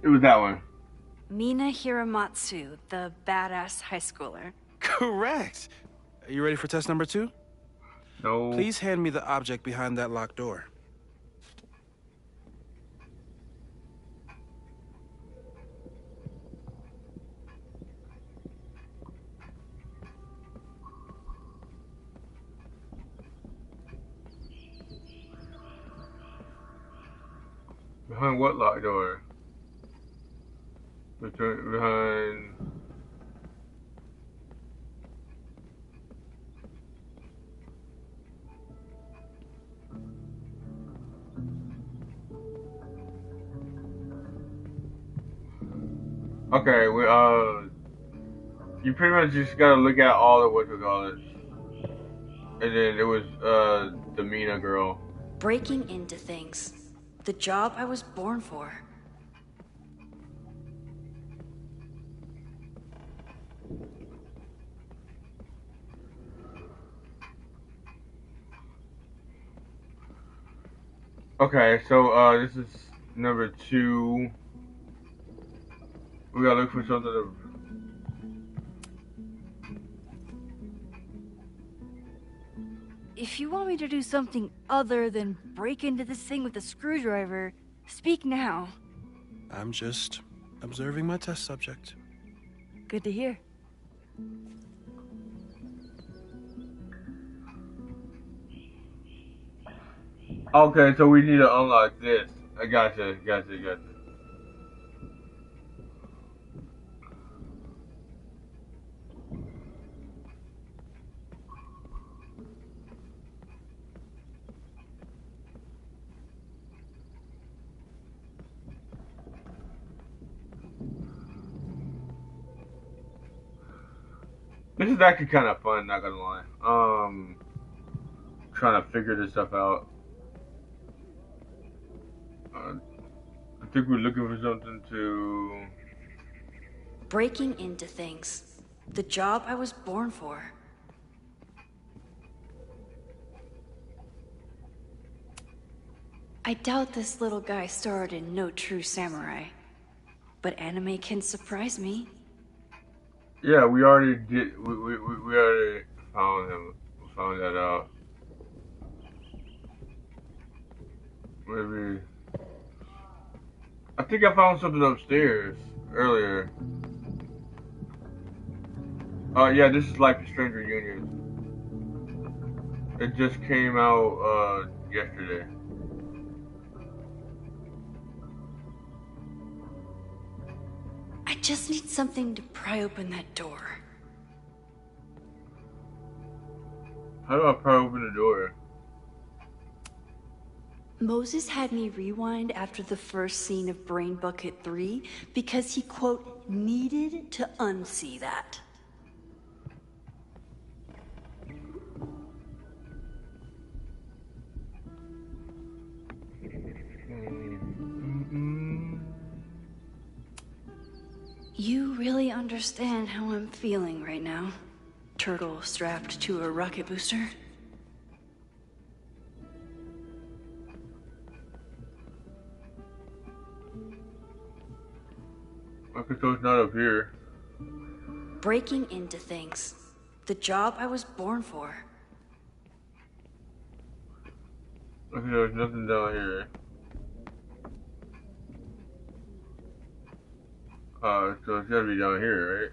It was that one. Mina Hiramatsu, the badass high schooler. Correct. Are you ready for test number 2? No. Please hand me the object behind that locked door. Behind what locked door? Behind. Okay, you pretty much just gotta look at all the whatchamacallits. And then it was, the Mina girl. Breaking into things. The job I was born for. Okay, so, this is number 2. We gotta look for something to... If you want me to do something other than break into this thing with a screwdriver, speak now. I'm just observing my test subject. Good to hear. Okay, so we need to unlock this. I gotcha. This is actually kind of fun, not gonna lie. Trying to figure this stuff out. I think we're looking for something to... Breaking into things. The job I was born for. I doubt this little guy starred in No True Samurai. But anime can surprise me. Yeah, we already did. We already found him. We found that out. Maybe. I think I found something upstairs earlier. Yeah, this is Life is Strange Reunion. It just came out yesterday. I just need something to pry open that door. How do I pry open the door? Moses had me rewind after the first scene of Brain Bucket 3 because he, quote, needed to unsee that. You really understand how I'm feeling right now? Turtle strapped to a rocket booster? Okay, so it's not up here. Breaking into things. The job I was born for. Okay, there's nothing down here. So it's gotta be down here, right?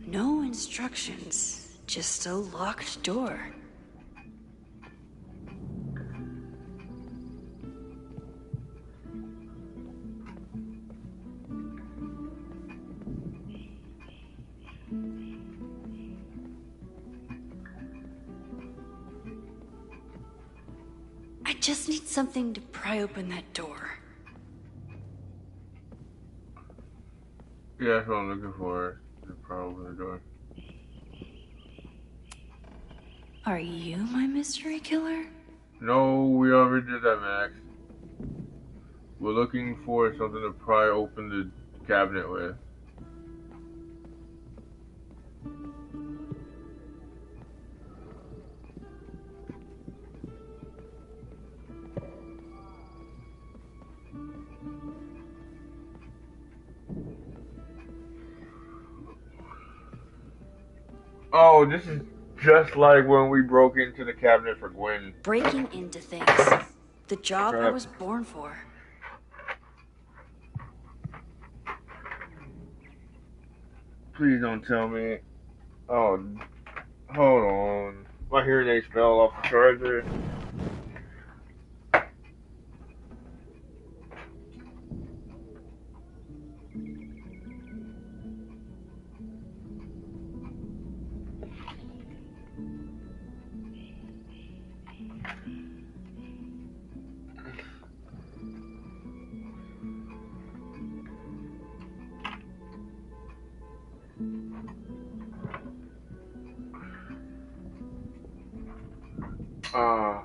No instructions, just a locked door. I just need something to pry open that door. Yeah, that's what I'm looking for. To pry open the door. Are you my mystery killer? No, we already did that, Max. We're looking for something to pry open the cabinet with. Oh, this is just like when we broke into the cabinet for Gwen. Breaking into things. The job I Crap. was born for. Please don't tell me. Oh, hold on. My hearing aids fell off the charger. Uh,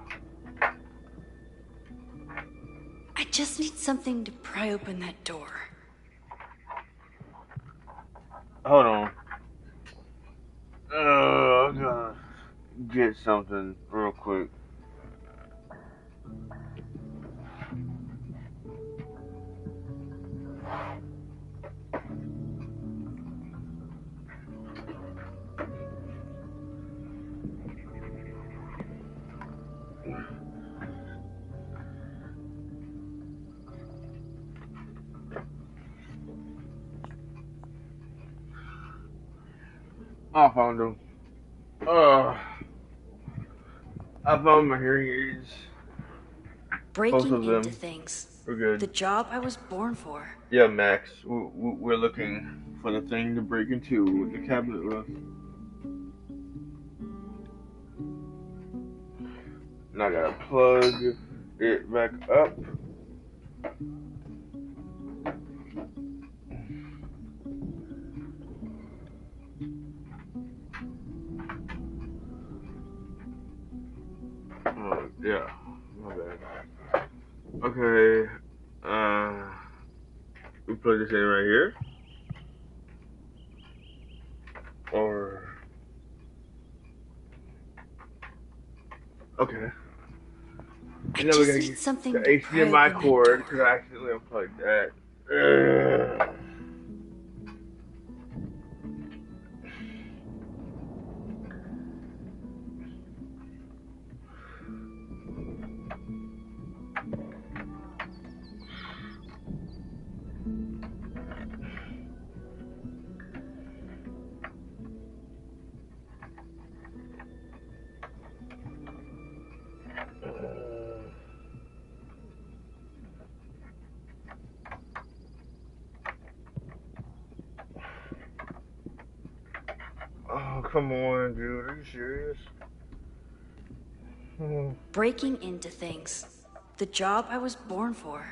I just need something to pry open that door. hold on. I'm gonna get something real quick. I found them. I found my hearing aids. Both Breaking of into them. things. We're good. The job I was born for. Yeah, Max. We're looking for the thing to break into the cabinet with. And I gotta plug it back up. Yeah, my bad. Okay, we plug this in right here. Or, okay. I And then we just gotta need get the something to pry HDMI open that cord door. because I accidentally unplugged that. Ugh. Oh, come on, dude. Are you serious? Breaking into things. The job I was born for.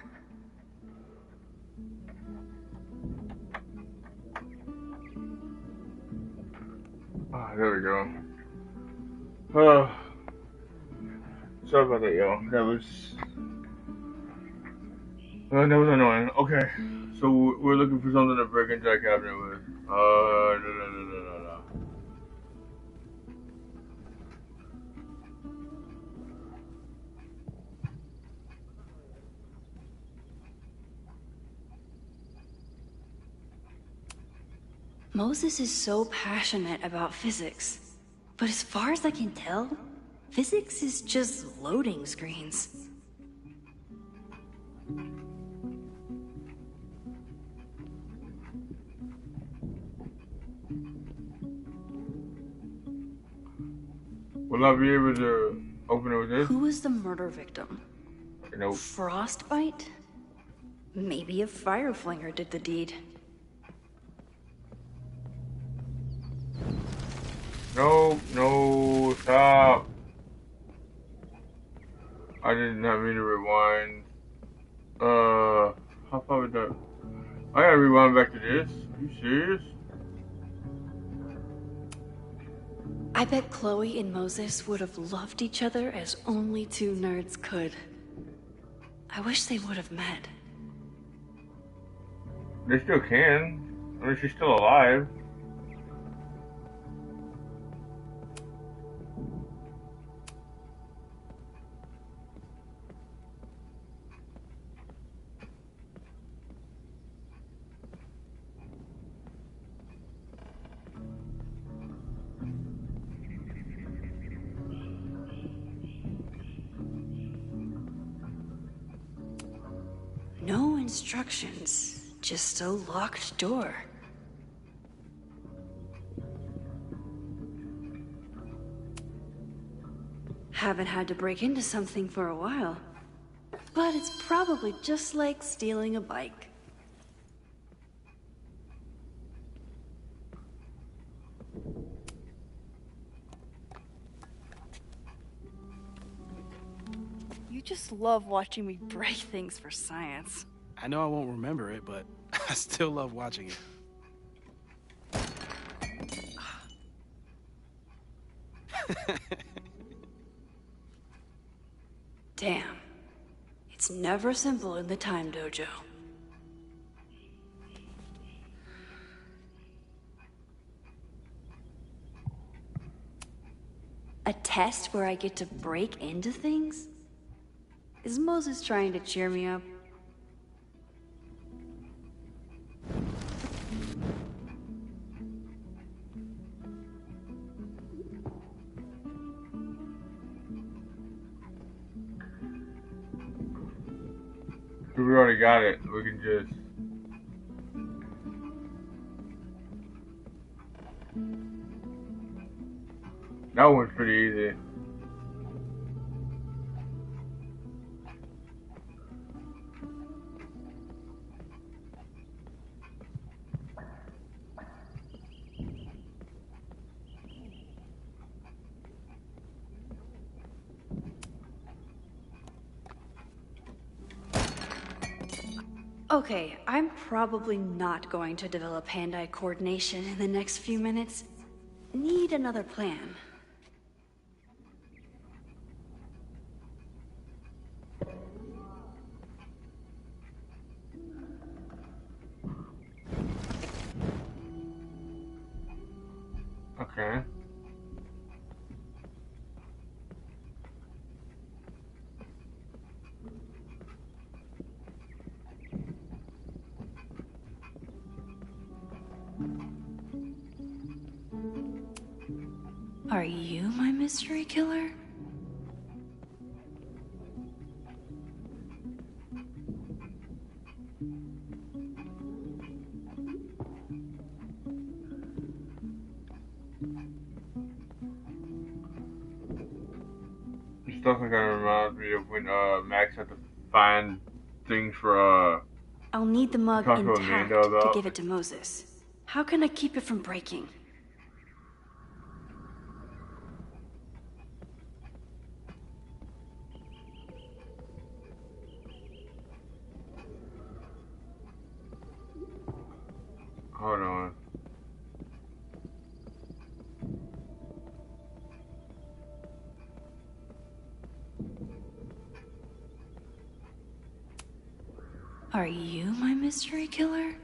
Oh, there we go. Oh, sorry about that, y'all. That was annoying. Okay, so we're looking for something to break into that cabinet with. No. Moses is so passionate about physics. But as far as I can tell, physics is just loading screens. Will I be able to open it with this? Who was the murder victim? Nope. Frostbite? Maybe a fire flinger did the deed. No, stop. I did not mean to rewind. How far was that? I gotta rewind back to this. Are you serious? I bet Chloe and Moses would have loved each other as only two nerds could. I wish they would have met. They still can. I mean, she's still alive. No instructions, just a locked door. Haven't had to break into something for a while. But it's probably just like stealing a bike. You just love watching me break things for science. I know I won't remember it, but I still love watching it. Damn. It's never simple in the time dojo. A test where I get to break into things? Is Moses trying to cheer me up? We already got it. We can just. That one's pretty easy. Okay, I'm probably not going to develop hand-eye coordination in the next few minutes. Need another plan. Okay. Are you my mystery killer? This stuff kind of reminds me of when Max had to find things for I'll need the mug talk to intact Amanda to about. give it to Moses. How can I keep it from breaking? Hold on. Are you my mystery killer?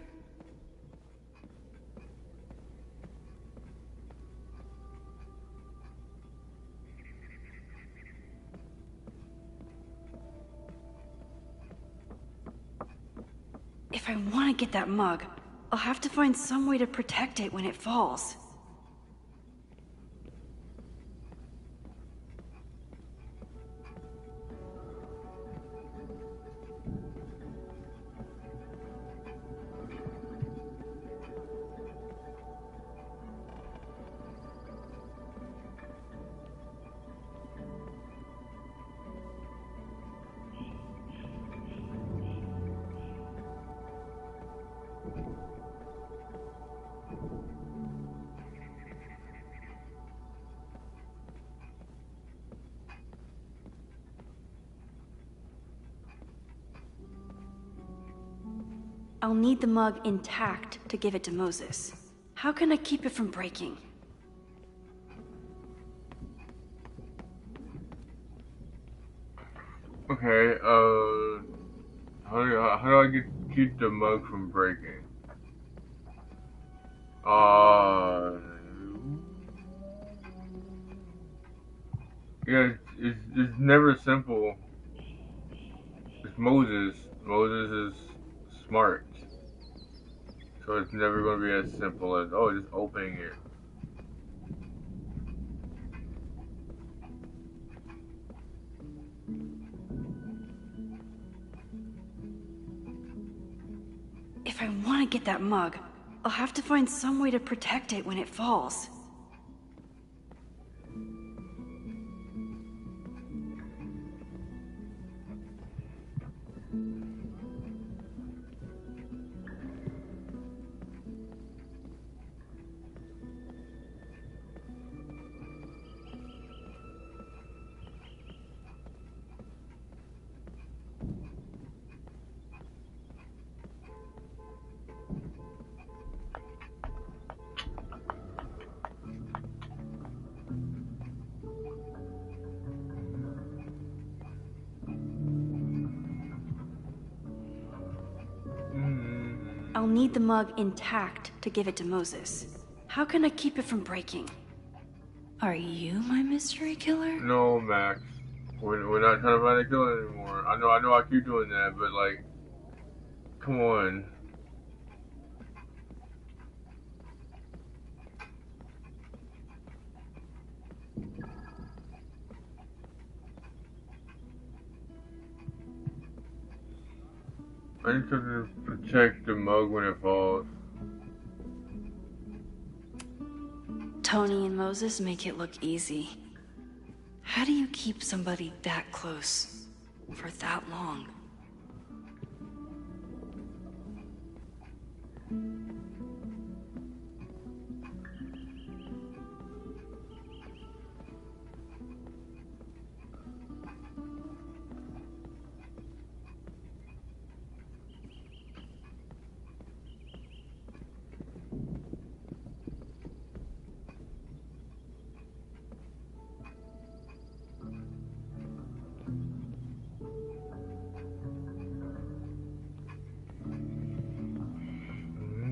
If I want to get that mug, I'll have to find some way to protect it when it falls. I'll need the mug intact to give it to Moses. How can I keep it from breaking? Okay, how do I keep the mug from breaking? Yeah, it's never simple. It's Moses. Moses is smart. So it's never going to be as simple as, oh, just opening it. If I want to get that mug, I'll have to find some way to protect it when it falls. I'll need the mug intact to give it to Moses. How can I keep it from breaking? Are you my mystery killer? No, Max. We're not trying to find a killer anymore. I know I keep doing that, but like, come on. I need to protect the mug when it falls. Tony and Moses make it look easy. How do you keep somebody that close for that long?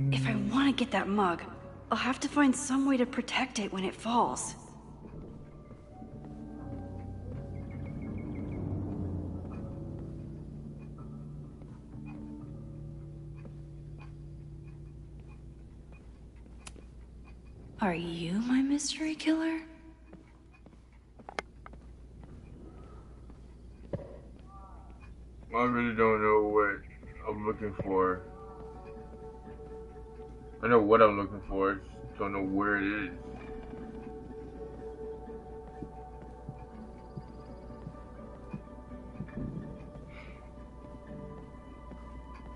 If I want to get that mug, I'll have to find some way to protect it when it falls. Are you my mystery killer? I really don't know what I'm looking for. I know what I'm looking for, I just don't know where it is.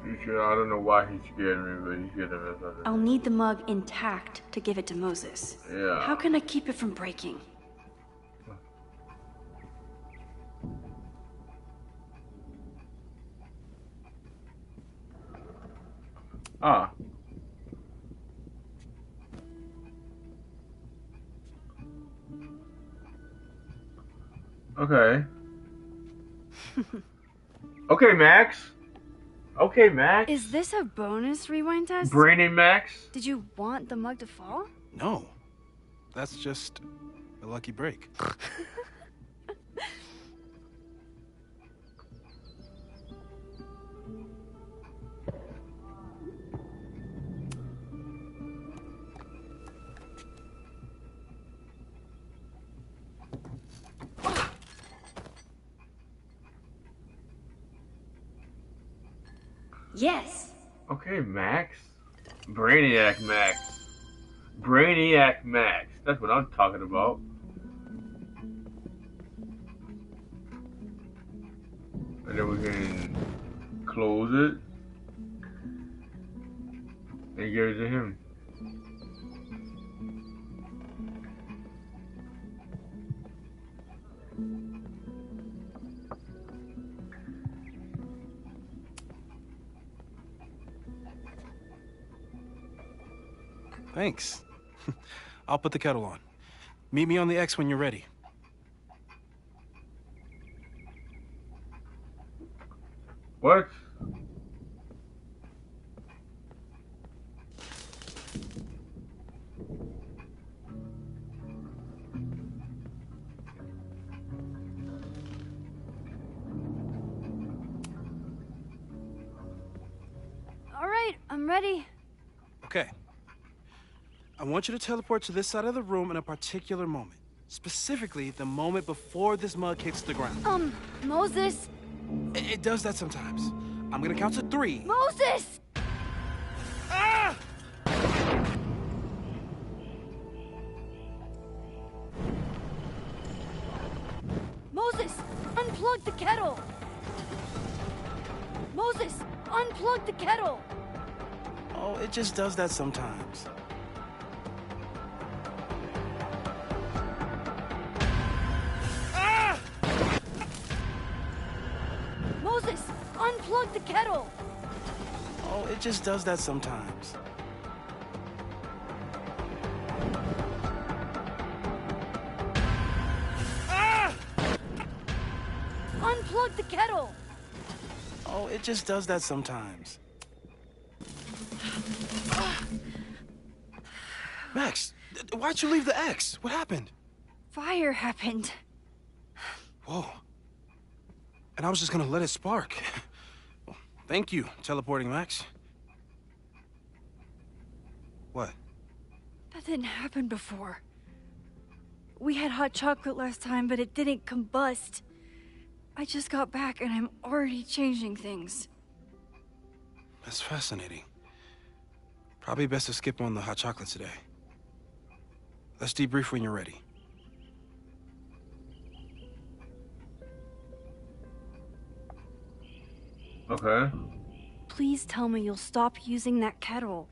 I don't know why he scared me, but he scared the mess out of me. I'll need the mug intact to give it to Moses. Yeah. How can I keep it from breaking? Ah. Okay. Okay, Max. Okay, Max. Is this a bonus rewind test? Brainy Max? Did you want the mug to fall? No. That's just a lucky break. Yes. Okay, Max. Brainiac Max. Brainiac Max. That's what I'm talking about. And then we can close it and give it to him. Thanks. I'll put the kettle on. Meet me on the X when you're ready. What? All right, I'm ready. Okay. I want you to teleport to this side of the room in a particular moment. Specifically, the moment before this mug hits the ground. Moses! It does that sometimes. I'm gonna count to 3. Moses! Moses, unplug the kettle! Moses, unplug the kettle! Oh, it just does that sometimes. Ah! Moses, unplug the kettle! Oh, it just does that sometimes. Ah! Unplug the kettle! Oh, it just does that sometimes. Max, why'd you leave the X? What happened? Fire happened. Whoa. And I was just gonna let it spark. Well, thank you, teleporting Max. What? That didn't happen before. We had hot chocolate last time, but it didn't combust. I just got back and I'm already changing things. That's fascinating. Probably best to skip on the hot chocolate today. Let's debrief when you're ready. Okay. Please tell me you'll stop using that kettle.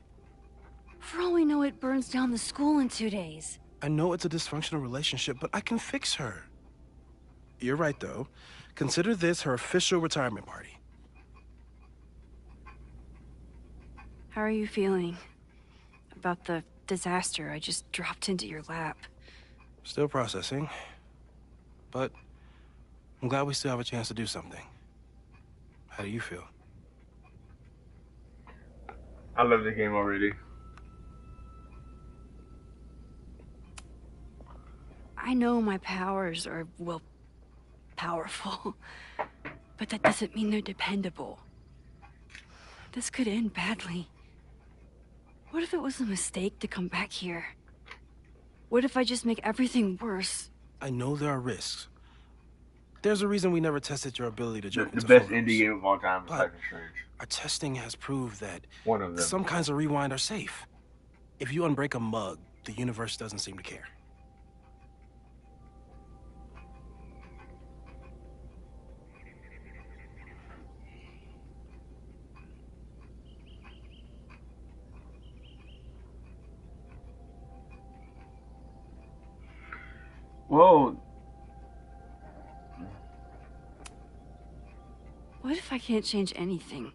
For all we know, it burns down the school in 2 days. I know it's a dysfunctional relationship, but I can fix her. You're right, though. Consider this her official retirement party. How are you feeling about the disaster I just dropped into your lap? Still processing. But I'm glad we still have a chance to do something. How do you feel? I love the game already. I know my powers are, well, powerful. But that doesn't mean they're dependable. This could end badly. What if it was a mistake to come back here? What if I just make everything worse? I know there are risks. There's a reason we never tested your ability to The jump into best photos. indie game of all time is But Life is Strange. our testing has proved that One of them. some kinds of rewind are safe. If you unbreak a mug, the universe doesn't seem to care. Well, What if I can't change anything?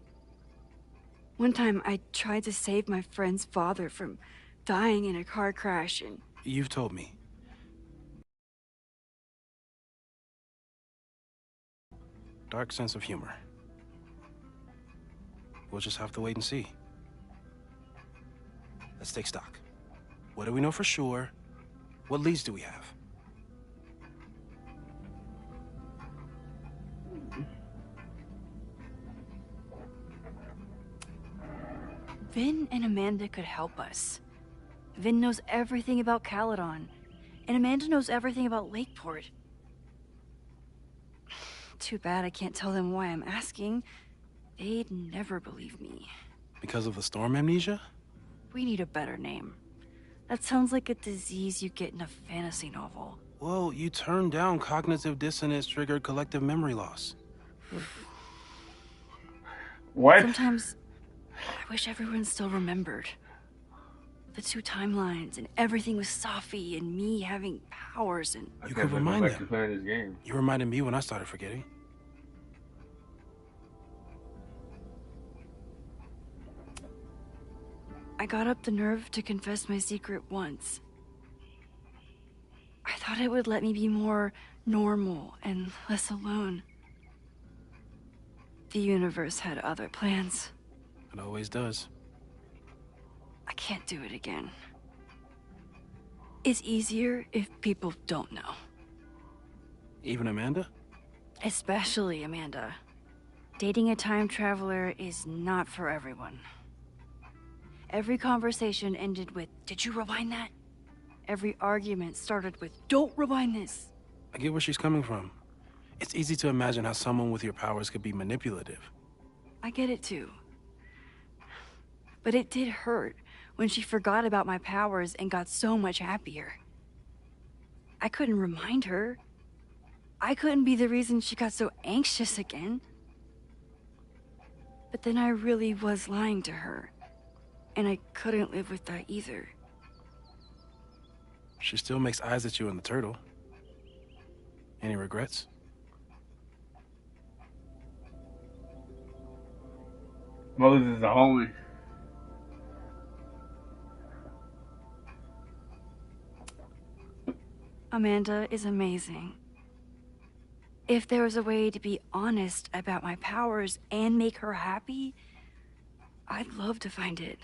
One time I tried to save my friend's father from dying in a car crash and You've told me. Dark sense of humor. We'll just have to wait and see. Let's take stock. What do we know for sure? What leads do we have? Vin and Amanda could help us. Vin knows everything about Caledon, and Amanda knows everything about Lakeport. Too bad I can't tell them why I'm asking. They'd never believe me. Because of the storm amnesia? We need a better name. That sounds like a disease you get in a fantasy novel. Well, you turned down cognitive dissonance triggered collective memory loss. what? Sometimes I wish everyone still remembered. The 2 timelines and everything with Safi and me having powers and... I You can't could believe I'm remind back to them. playing this game. You reminded me when I started forgetting. I got up the nerve to confess my secret once. I thought it would let me be more normal and less alone. The universe had other plans. It always does. I can't do it again. It's easier if people don't know. Even Amanda? Especially Amanda. Dating a time traveler is not for everyone. Every conversation ended with, "Did you rewind that?" Every argument started with, "Don't rewind this." I get where she's coming from. It's easy to imagine how someone with your powers could be manipulative. I get it too. But it did hurt when she forgot about my powers and got so much happier. I couldn't remind her. I couldn't be the reason she got so anxious again. But then I really was lying to her. And I couldn't live with that either. She still makes eyes at you and the turtle. Any regrets? Moses is the homie. Amanda is amazing. If there was a way to be honest about my powers and make her happy, I'd love to find it.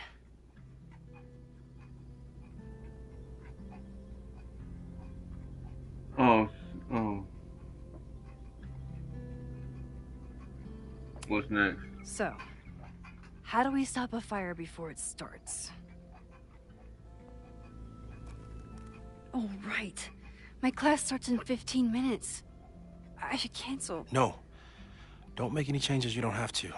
Oh, oh. What's next? So, how do we stop a fire before it starts? Oh, right. My class starts in 15 minutes. I should cancel. No. Don't make any changes you don't have to.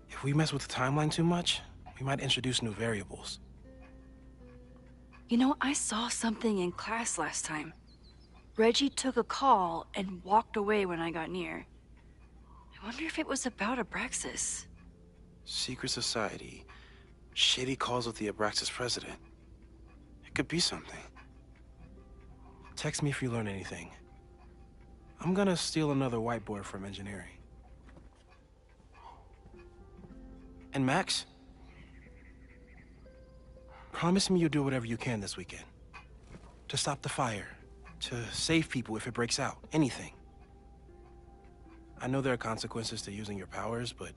If we mess with the timeline too much, we might introduce new variables. You know, I saw something in class last time. Reggie took a call and walked away when I got near. I wonder if it was about Abraxas. Secret society. Shady calls with the Abraxas president. It could be something. Text me if you learn anything. I'm gonna steal another whiteboard from engineering. And Max? Promise me you'll do whatever you can this weekend. To stop the fire. To save people if it breaks out. Anything. I know there are consequences to using your powers, but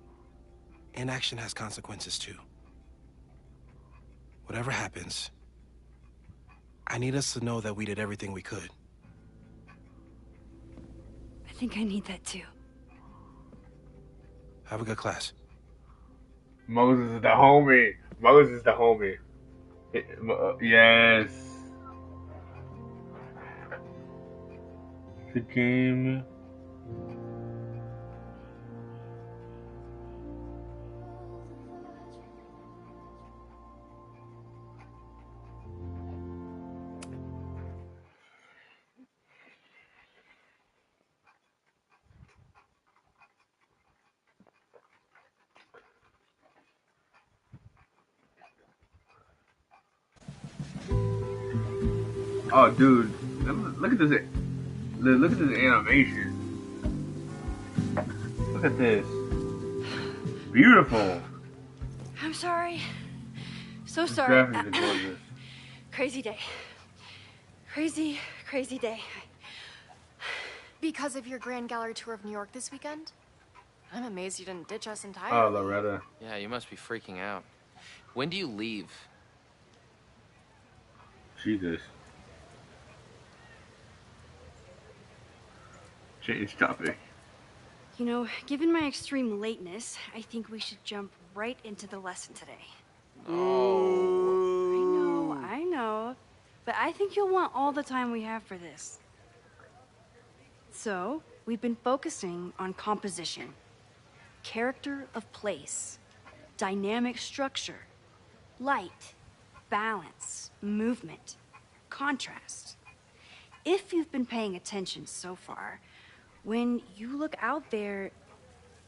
inaction has consequences too. Whatever happens, I need us to know that we did everything we could. I think I need that too. Have a good class. Moses is the homie. Moses is the homie. Yes. The game. Oh, dude, look at this! Look at this animation. Look at this. Beautiful. I'm sorry. So This sorry. graphics are gorgeous. Crazy day. Crazy, crazy day. Because of your Grand Gallery tour of New York this weekend? I'm amazed you didn't ditch us Oh, entirely. Loretta. Yeah, you must be freaking out. When do you leave? Jesus. Change topic. You know, given my extreme lateness, I think we should jump right into the lesson today. Oh. I know. But I think you'll want all the time we have for this. So, we've been focusing on composition, character of place, dynamic structure, light, balance, movement, contrast. If you've been paying attention so far, when you look out there,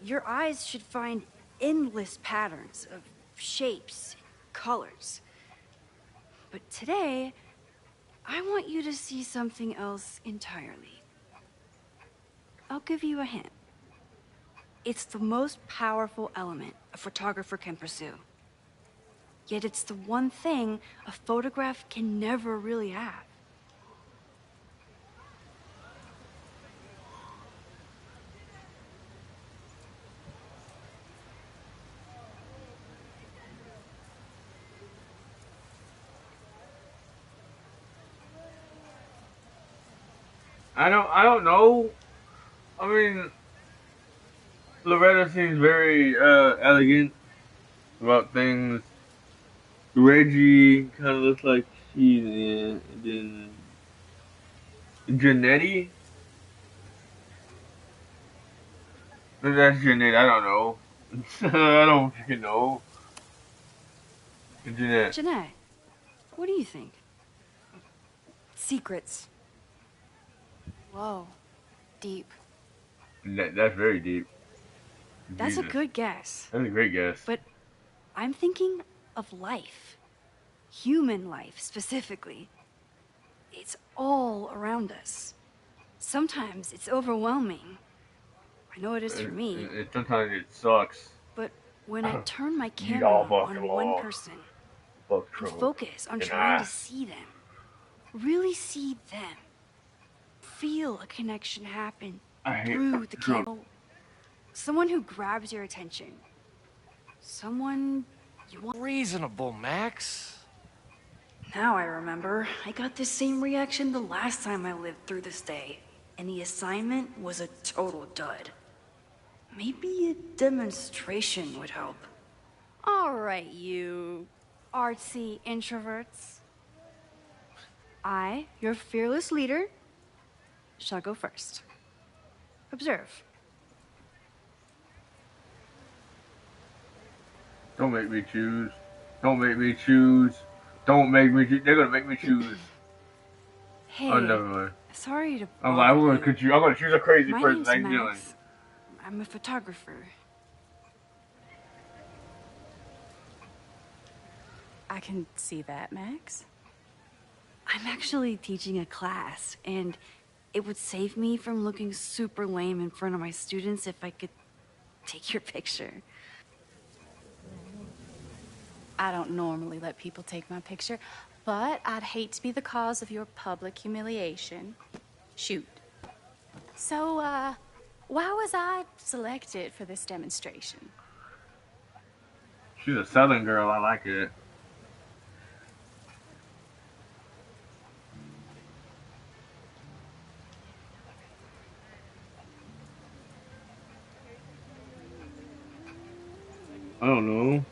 your eyes should find endless patterns of shapes, colors. But today, I want you to see something else entirely. I'll give you a hint. It's the most powerful element a photographer can pursue. Yet it's the one thing a photograph can never really have. I don't know. I mean, Loretta seems very elegant about things. Reggie kind of looks like she's in Janetti. Maybe that's Janet. I don't know. I don't freaking know. Jeanette. Jeanette, what do you think? Secrets. Whoa. deep. That's very deep. That's a Jesus. good guess. That's a great guess. But I'm thinking of life. Human life, specifically. It's all around us. Sometimes it's overwhelming. I know it is for me. Sometimes it sucks. But when I turn my You camera all fucking on one lost. person Fuck and Trump. focus on And trying I- to see them, really see them, feel a connection happen I hate through the Trump. camera. Someone who grabs your attention. Someone you want. Reasonable, Max. Now I remember. I got the same reaction the last time I lived through this day, and the assignment was a total dud. Maybe a demonstration would help. All right, you artsy introverts. I, your fearless leader, shall go first. Observe. Don't make me choose. Don't make me choose. Don't make me choose. They're gonna make me choose. Hey, Oh, never mind. sorry to I'm like, bother you. I'm gonna choose a crazy My person name's like Dylan. Max. I'm a photographer. I can see that, Max. I'm actually teaching a class, and it would save me from looking super lame in front of my students if I could take your picture. I don't normally let people take my picture, but I'd hate to be the cause of your public humiliation. Shoot. So, why was I selected for this demonstration? She's a Southern girl. I like it. I don't know.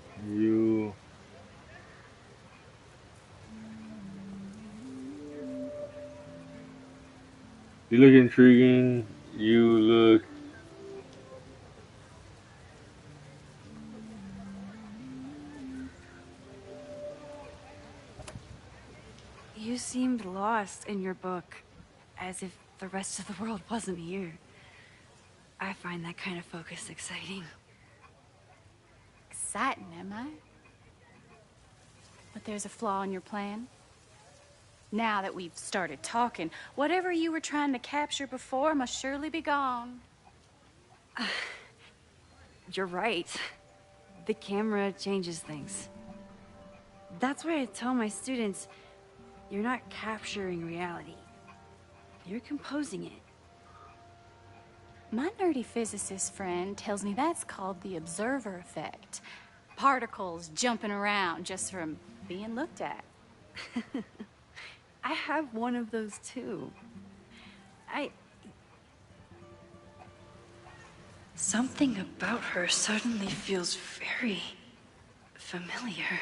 You look intriguing. You look. You seemed lost in your book, as if the rest of the world wasn't here. I find that kind of focus exciting. Exciting, am I? But there's a flaw in your plan. Now that we've started talking, whatever you were trying to capture before must surely be gone. You're right. The camera changes things. That's why I tell my students, you're not capturing reality. You're composing it. My nerdy physicist friend tells me that's called the observer effect. Particles jumping around just from being looked at. I have one of those too. Something about her suddenly feels very familiar.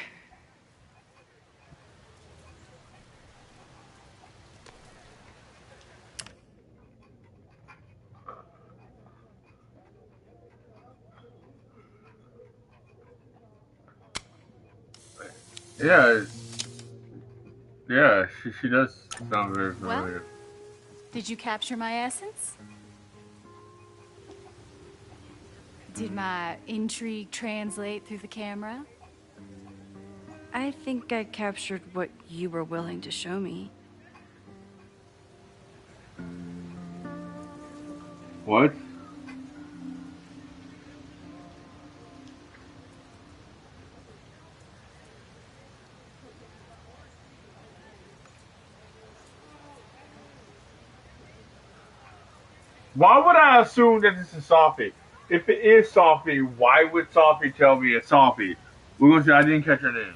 Yeah. Yeah, she does sound very Well? familiar. Did you capture my essence? Did my intrigue translate through the camera? I think I captured what you were willing to show me. What? Why would I assume that this is Sophie? If it is Sophie, why would Sophie tell me it's Sophie? We're gonna say I didn't catch her name.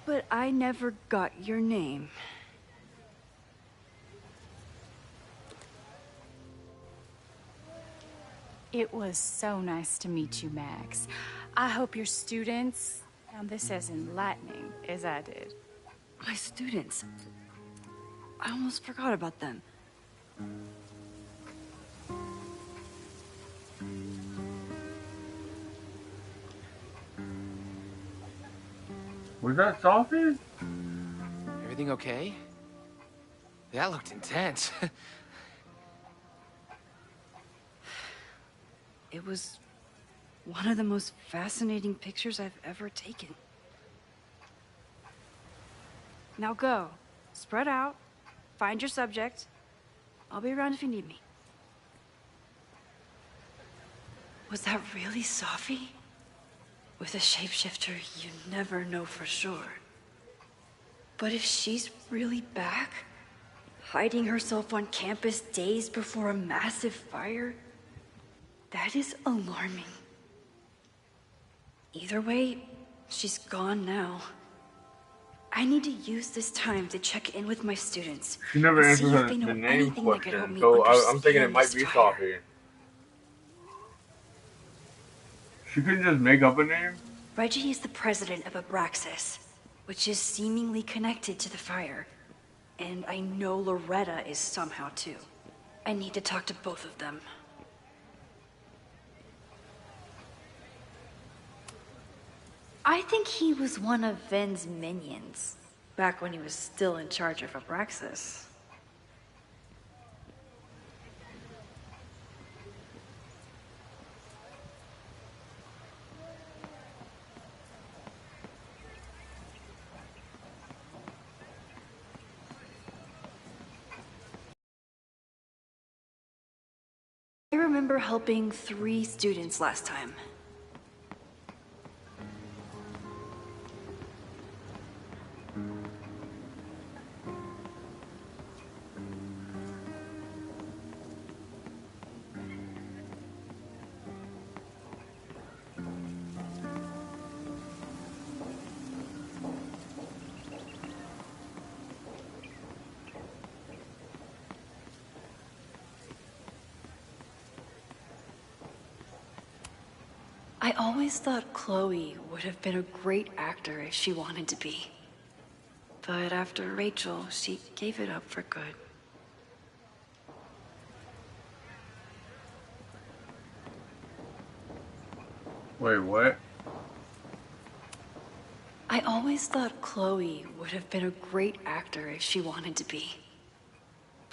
But I never got your name. It was so nice to meet you, Max. I hope your students found this as enlightening as I did. My students. I almost forgot about them. Was that Sophie? Everything okay? That looked intense. It was one of the most fascinating pictures I've ever taken. Now go. Spread out. Find your subject. I'll be around if you need me. Was that really Safi? With a shapeshifter, you never know for sure. But if she's really back, hiding herself on campus days before a massive fire, that is alarming. Either way, she's gone now. I need to use this time to check in with my students She never and see if answered they the know name anything that could help question, me so I'm thinking it understand might this be fire. Sophie. She couldn't just make up a name? Reggie is the president of Abraxas, which is seemingly connected to the fire. And I know Loretta is somehow too. I need to talk to both of them. I think he was one of Ven's minions, back when he was still in charge of Abraxas. I remember helping 3 students last time. I always thought Chloe would have been a great actor if she wanted to be. But after Rachel, she gave it up for good. Wait, what? I always thought Chloe would have been a great actor if she wanted to be.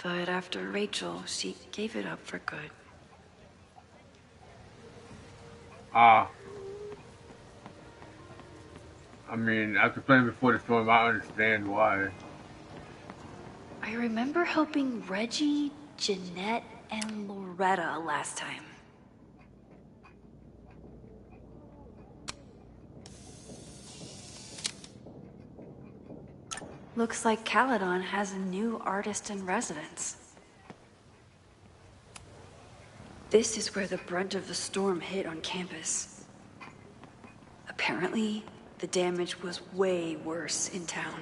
But after Rachel, she gave it up for good. Ah. I mean, after playing Before the Storm, I understand why. I remember helping Reggie, Jeanette, and Loretta last time. Looks like Caledon has a new artist in residence. This is where the brunt of the storm hit on campus. Apparently, the damage was way worse in town.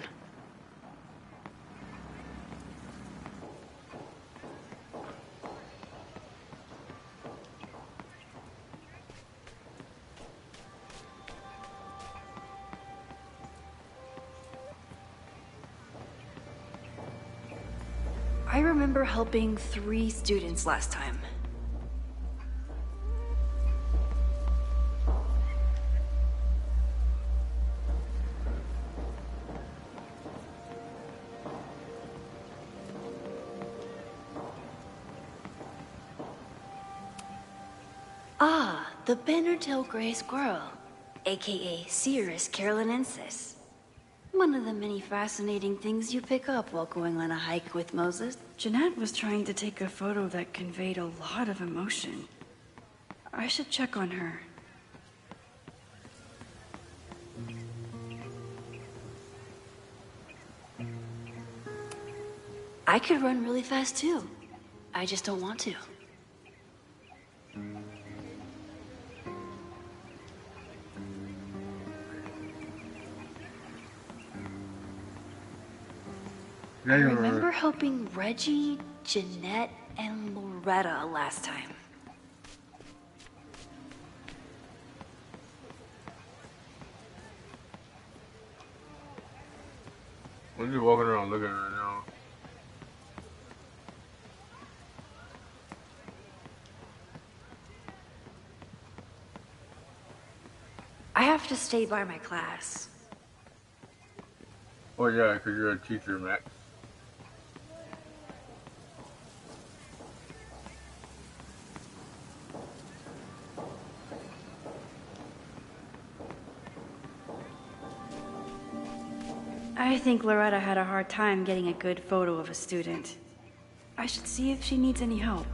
I remember helping 3 students last time. Ah, the banner-tailed gray squirrel, aka Cirrus carolinensis. One of the many fascinating things you pick up while going on a hike with Moses. Jeanette was trying to take a photo that conveyed a lot of emotion. I should check on her. I could run really fast too. I just don't want to. I remember helping Reggie, Jeanette, and Loretta last time. I'm just walking around looking right now. I have to stay by my class. Oh yeah, because you're a teacher, Max. I think Loretta had a hard time getting a good photo of a student. I should see if she needs any help.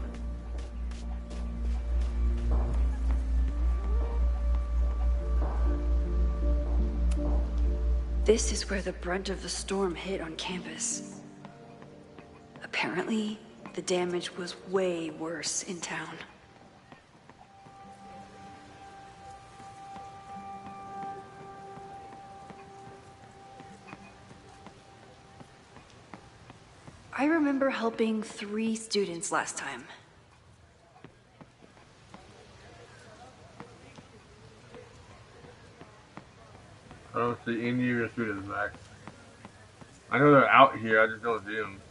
This is where the brunt of the storm hit on campus. Apparently, the damage was way worse in town. I remember helping 3 students last time. I don't see any of your students, Max. I know they're out here, I just don't see them.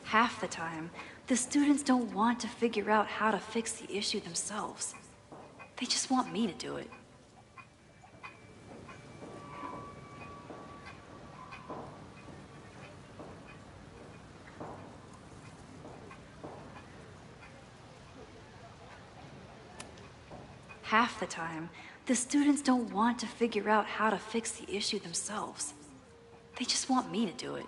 Half the time, the students don't want to figure out how to fix the issue themselves. They just want me to do it. Half the time, the students don't want to figure out how to fix the issue themselves. They just want me to do it.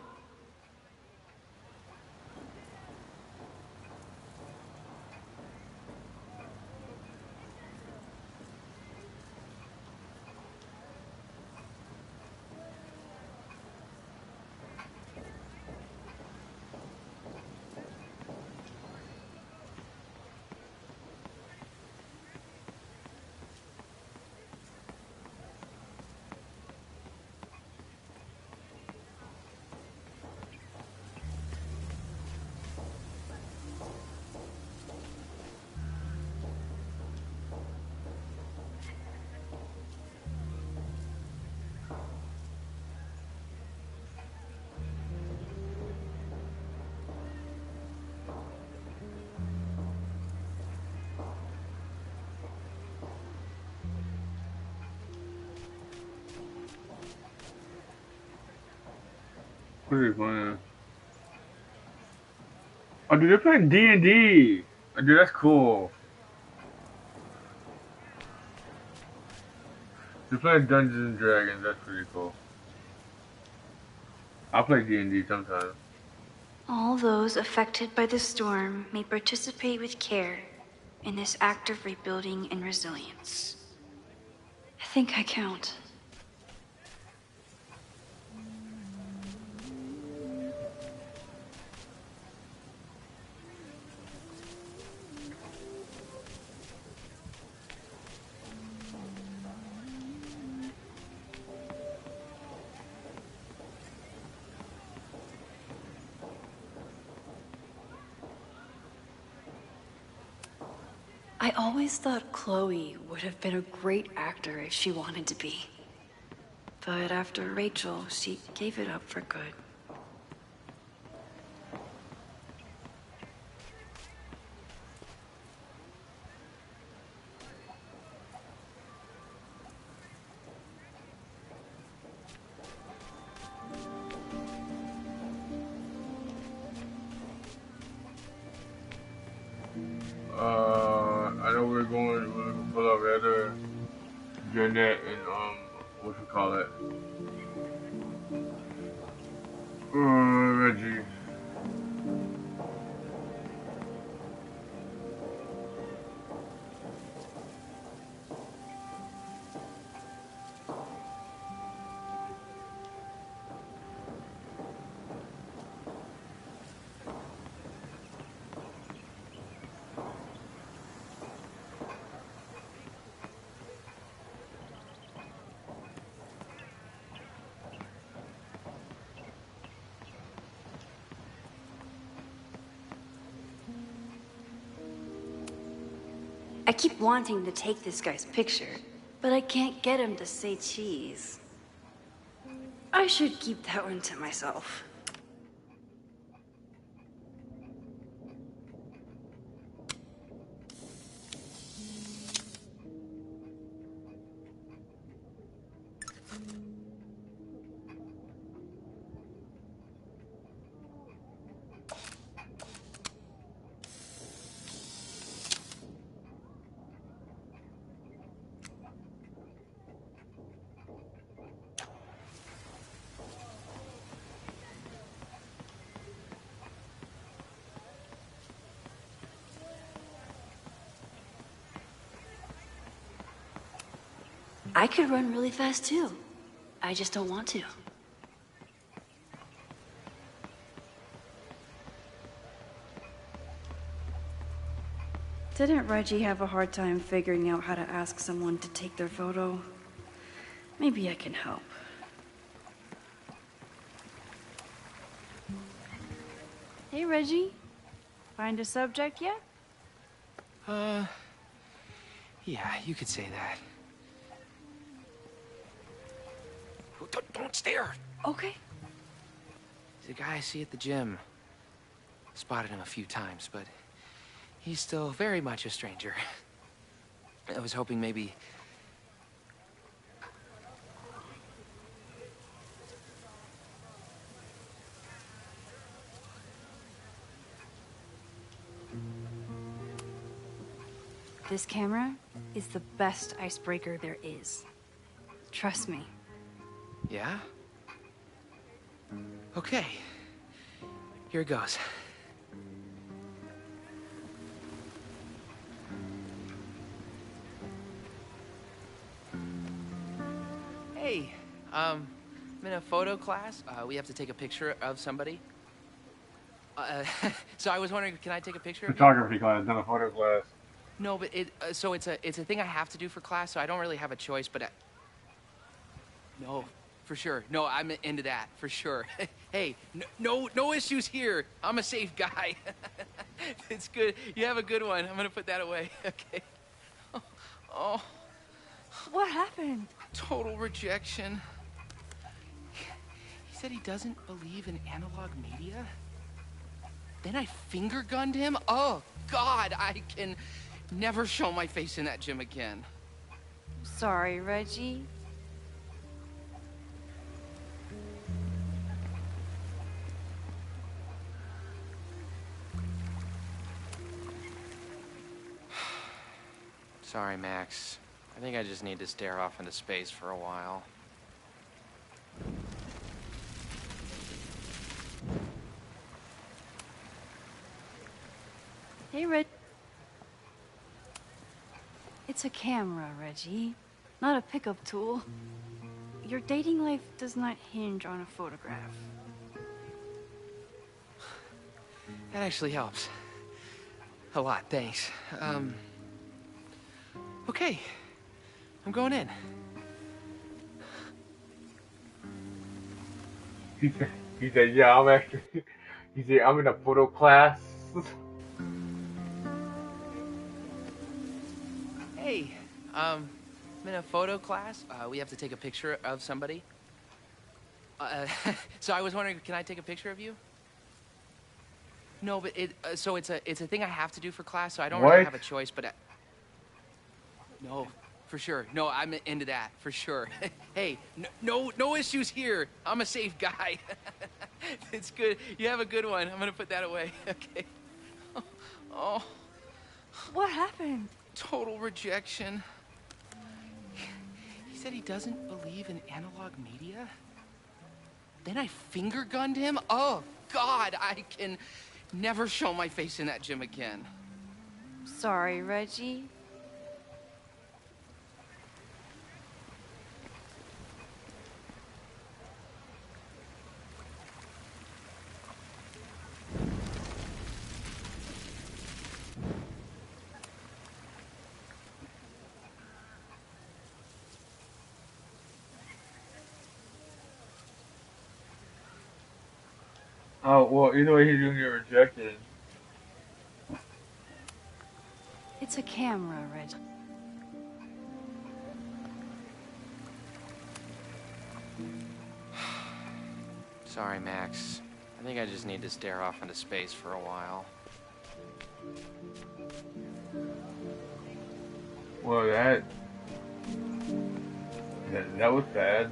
What are they playing? Oh, dude, they're playing D&D. Oh, dude, that's cool. They're playing Dungeons and Dragons. That's pretty cool. I'll play D&D sometimes. All those affected by the storm may participate with care in this act of rebuilding and resilience. I think I count. I always thought Chloe would have been a great actor if she wanted to be. But after Rachel, she gave it up for good. I know we're going to pull up Heather, Jeanette, and, what you call it? Reggie. I keep wanting to take this guy's picture, but I can't get him to say cheese. I should keep that one to myself. I could run really fast too. I just don't want to. Didn't Reggie have a hard time figuring out how to ask someone to take their photo? Maybe I can help. Hey, Reggie. Find a subject yet? Yeah, you could say that. Oh, don't stare! Okay. He's a guy I see at the gym. Spotted him a few times, but he's still very much a stranger. I was hoping maybe... This camera is the best icebreaker there is. Trust me. Yeah? Okay. Here it goes. Hey, I'm in a photo class. We have to take a picture of somebody. So I was wondering, can I take a picture of you? Photography class, not a photo class. No, but so it's a thing I have to do for class, so I don't really have a choice, but no, for sure. No, I'm into that, for sure. Hey, no issues here. I'm a safe guy. It's good. You have a good one. I'm gonna put that away. Okay. Oh. What happened? Total rejection. He said he doesn't believe in analog media. Then I finger gunned him? Oh, God, I can never show my face in that gym again. Sorry, Reggie. Sorry, Max. I think I just need to stare off into space for a while. Hey, Reg. It's a camera, Reggie. Not a pickup tool. Your dating life does not hinge on a photograph. That actually helps. A lot, thanks. Okay. I'm going in. He said, yeah, I'm actually, he said, I'm in a photo class. Hey, I'm in a photo class. We have to take a picture of somebody. So I was wondering, can I take a picture of you? No, but so it's a thing I have to do for class, so I don't really have a choice, but no, for sure. No, I'm into that, for sure. Hey, no issues here. I'm a safe guy. It's good. You have a good one. I'm gonna put that away. Okay. Oh. What happened? Total rejection. He said he doesn't believe in analog media. Then I finger gunned him? Oh, God, I can never show my face in that gym again. Sorry, Reggie. Oh, well, either way, he's gonna get rejected. It's a camera, Reggie. Sorry, Max. I think I just need to stare off into space for a while. Well, that was sad.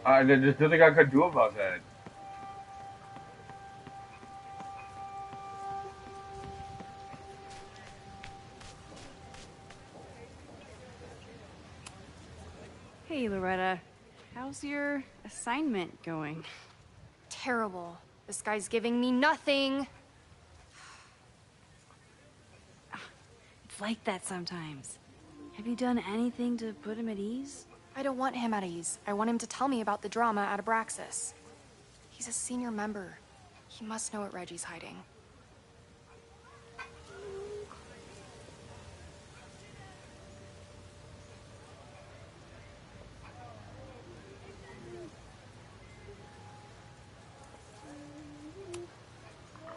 There's nothing I could do about that. Hey, Loretta. How's your assignment going? Terrible. This guy's giving me nothing. It's like that sometimes. Have you done anything to put him at ease? I don't want him at ease. I want him to tell me about the drama at Abraxas. He's a senior member. He must know what Reggie's hiding.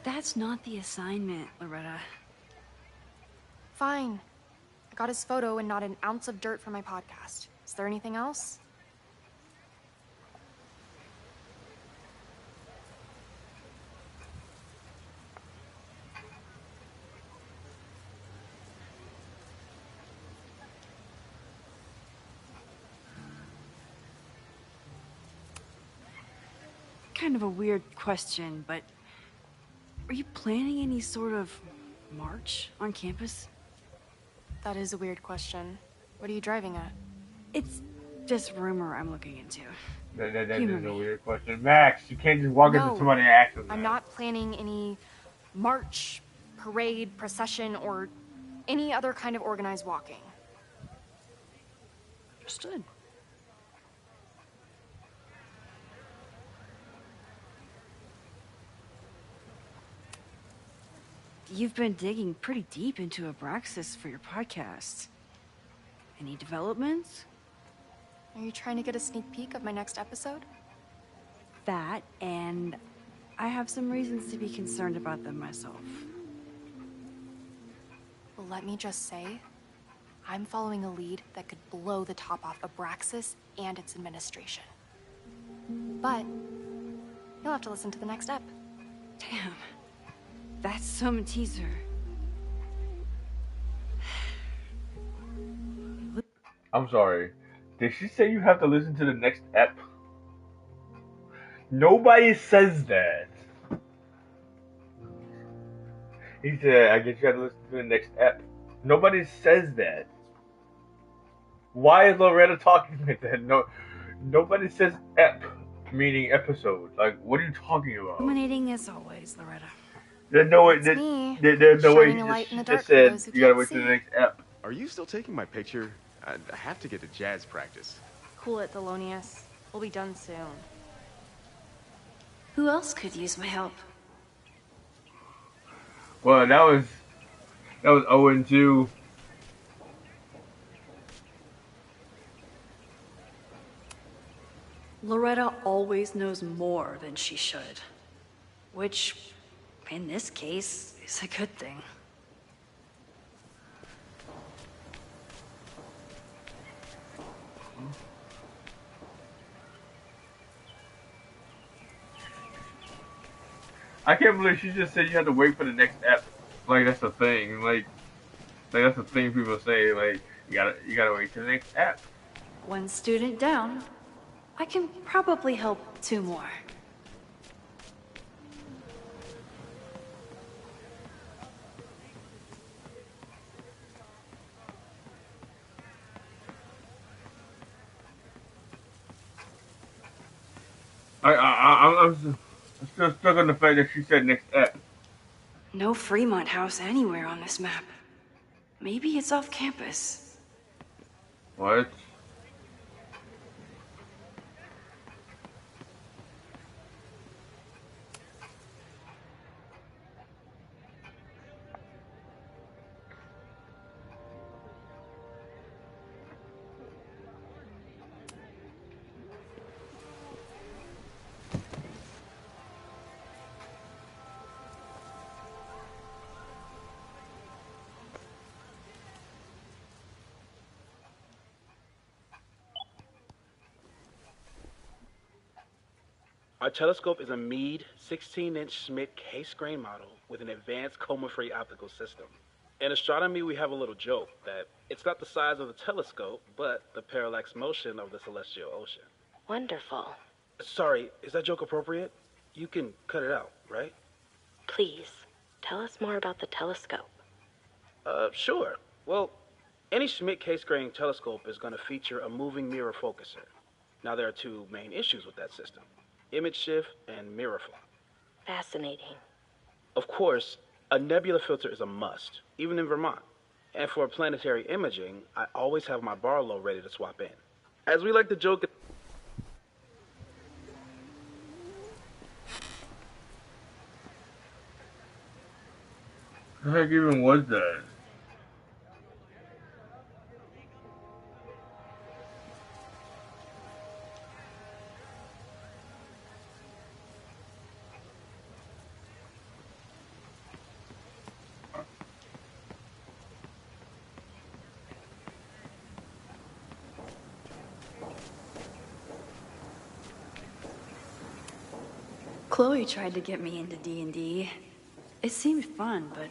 That's not the assignment, Loretta. Fine. I got his photo and not an ounce of dirt for my podcast. Is there anything else? Kind of a weird question, but are you planning any sort of march on campus? That is a weird question. What are you driving at? It's just rumor I'm looking into. That Humor is a me. weird question. Max, you can't just walk into somebody and ask them that. I'm not planning any march, parade, procession, or any other kind of organized walking. Understood. You've been digging pretty deep into Abraxas for your podcast. Any developments? Are you trying to get a sneak peek of my next episode? That, and I have some reasons to be concerned about them myself. Well, let me just say, I'm following a lead that could blow the top off Abraxas and its administration. But you'll have to listen to the next ep. Damn. That's some teaser. I'm sorry. Did she say you have to listen to the next ep? Nobody says that. He said, I guess you have to listen to the next ep. Nobody says that. Why is Loretta talking like that? No, nobody says ep, meaning episode. Like, what are you talking about? Illuminating as always, Loretta. There's no way. It's me, There's no way shining he a light in the just dark for said those who you gotta can't wait till the see. next ep. Are you still taking my picture? I have to get to jazz practice. Cool it, Thelonious. We'll be done soon. Who else could use my help? Well, that was 0-2. Loretta always knows more than she should. Which, in this case, is a good thing. I can't believe she just said you had to wait for the next ep. Like that's a thing. Like that's a thing people say. Like you gotta wait till the next ep. One student down. I can probably help 2 more. I'm still stuck on the fact that she said next ep. No Fremont House anywhere on this map. Maybe it's off campus. What? Our telescope is a Meade 16-inch Schmidt case-grain model with an advanced coma-free optical system. In astronomy, we have a little joke that it's not the size of the telescope, but the parallax motion of the celestial ocean. Wonderful. Sorry, is that joke appropriate? You can cut it out, right? Please, tell us more about the telescope. Sure. Well, any Schmidt case-grain telescope is going to feature a moving mirror focuser. Now, there are 2 main issues with that system: image shift and mirror flow. Fascinating. Of course, a nebula filter is a must, even in Vermont. And for planetary imaging, I always have my Barlow ready to swap in. As we like to joke. The heck even was that? Chloe tried to get me into D&D. It seemed fun, but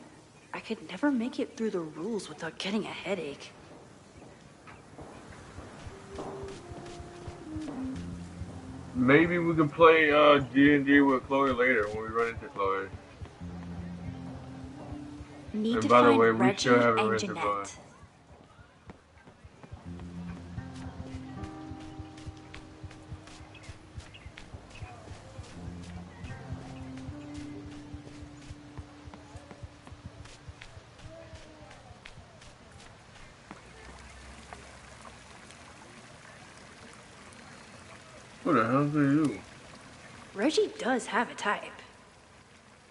I could never make it through the rules without getting a headache. Maybe we can play D&D with Chloe later when we run into Chloe. Need And to by the find way, we still Reggie haven't and run into Chloe. Jeanette. What the hell do you do? Reggie does have a type.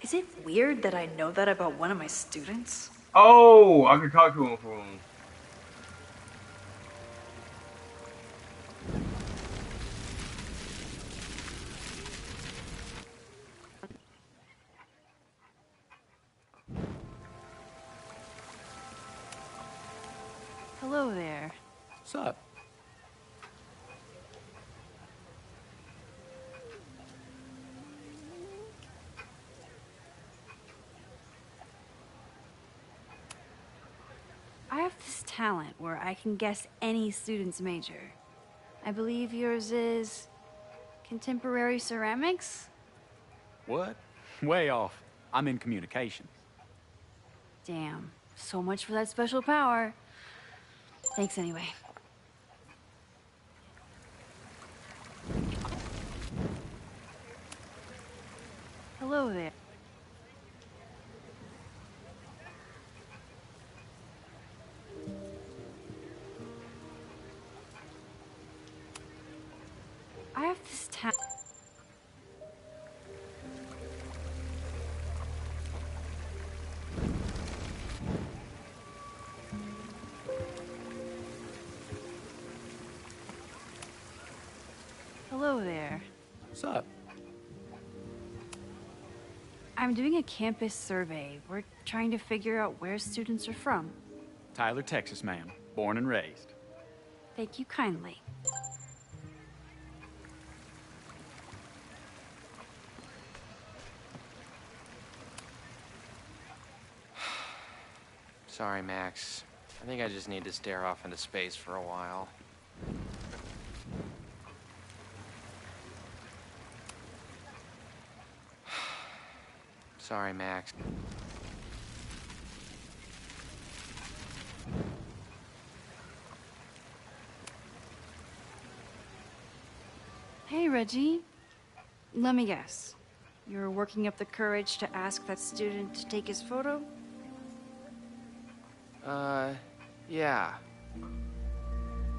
Is it weird that I know that about one of my students? Oh, I can talk to him for him. Hello there. What's up? I have this talent where I can guess any student's major. I believe yours is contemporary ceramics? What? Way off. I'm in communications. Damn, so much for that special power. Thanks anyway. Hello there. I have this talent. Hello there. What's up? I'm doing a campus survey. We're trying to figure out where students are from. Tyler, Texas, ma'am. Born and raised. Thank you kindly. Sorry, Max. I think I just need to stare off into space for a while. Sorry, Max. Hey, Reggie. Let me guess. You're working up the courage to ask that student to take his photo? Yeah.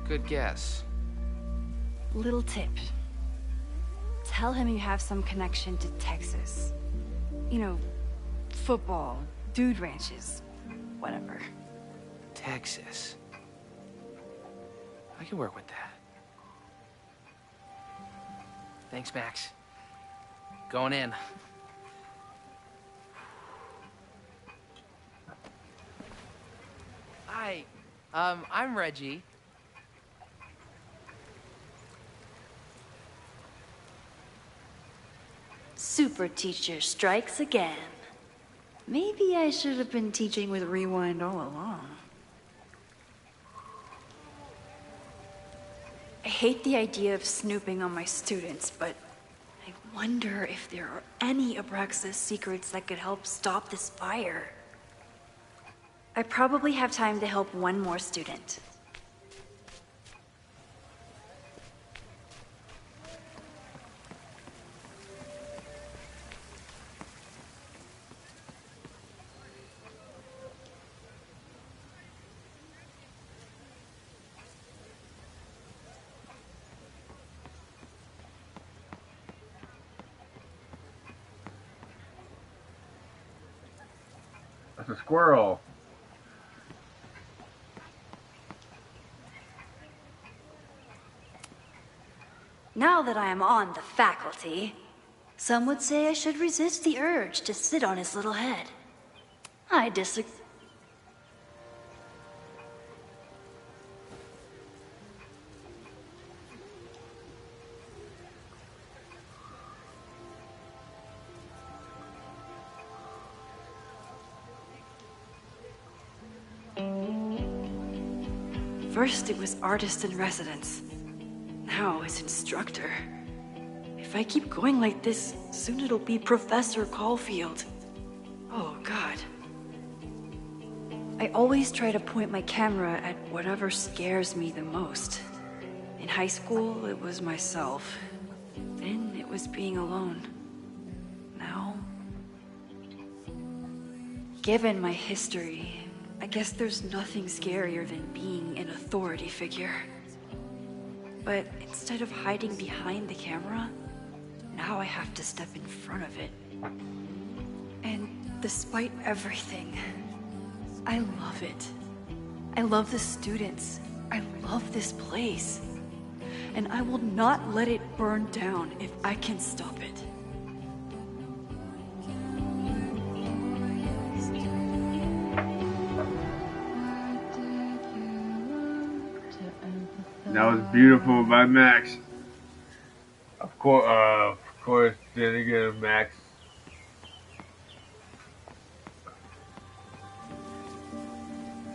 Good guess. Little tip. Tell him you have some connection to Texas. You know, football, dude ranches, whatever. Texas. I can work with that. Thanks, Max. Going in. Hi. I'm Reggie. Super teacher strikes again. Maybe I should have been teaching with Rewind all along. I hate the idea of snooping on my students, but I wonder if there are any Abraxas secrets that could help stop this fire. I probably have time to help one more student. a squirrel. Now that I am on the faculty, some would say I should resist the urge to sit on his little head. I disagree. First it was artist in residence. Now it's instructor. If I keep going like this, soon it'll be Professor Caulfield. Oh, God. I always try to point my camera at whatever scares me the most. In high school, it was myself. Then it was being alone. Now... Given my history, I guess there's nothing scarier than being an authority figure. But instead of hiding behind the camera, now I have to step in front of it. And despite everything, I love it. I love the students. I love this place. And I will not let it burn down if I can stop it. That was beautiful by Max. Of course, then again, Max.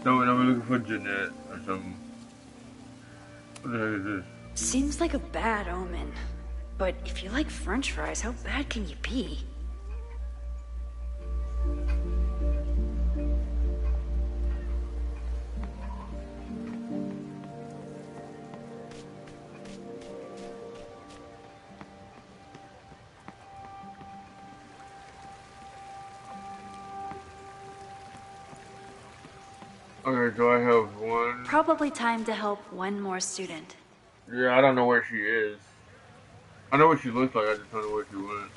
No, we're looking for Jeanette or something. What the heck is this? Seems like a bad omen. But if you like French fries, how bad can you be? Okay, so I have one. Probably time to help one more student. Yeah, I don't know where she is. I know what she looks like, I just don't know where she went.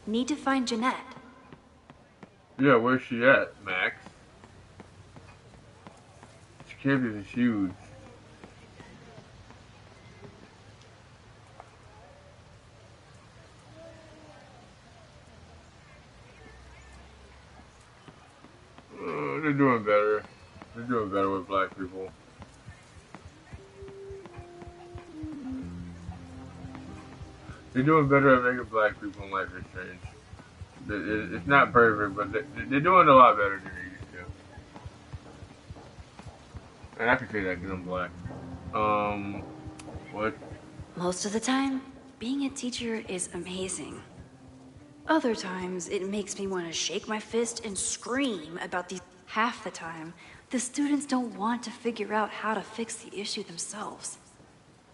Need to find Jeanette. Yeah, where's she at, Max? This campus is huge. They're doing better. They're doing better with black people. They're doing better at making black people in Life is Strange. It's not perfect, but they're doing a lot better than they used to. And I can say that because I'm black. What? Most of the time, being a teacher is amazing. Other times, it makes me want to shake my fist and scream about these. Half the time, the students don't want to figure out how to fix the issue themselves.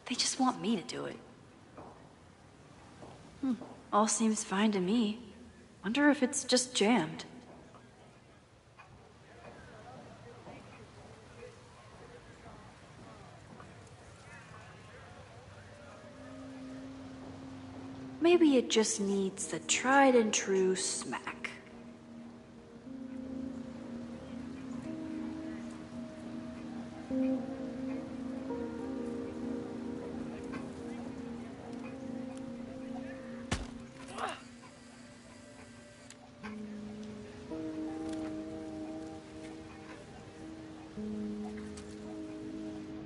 They just want me to do it. All seems fine to me. Wonder if it's just jammed. Maybe it just needs the tried and true smack.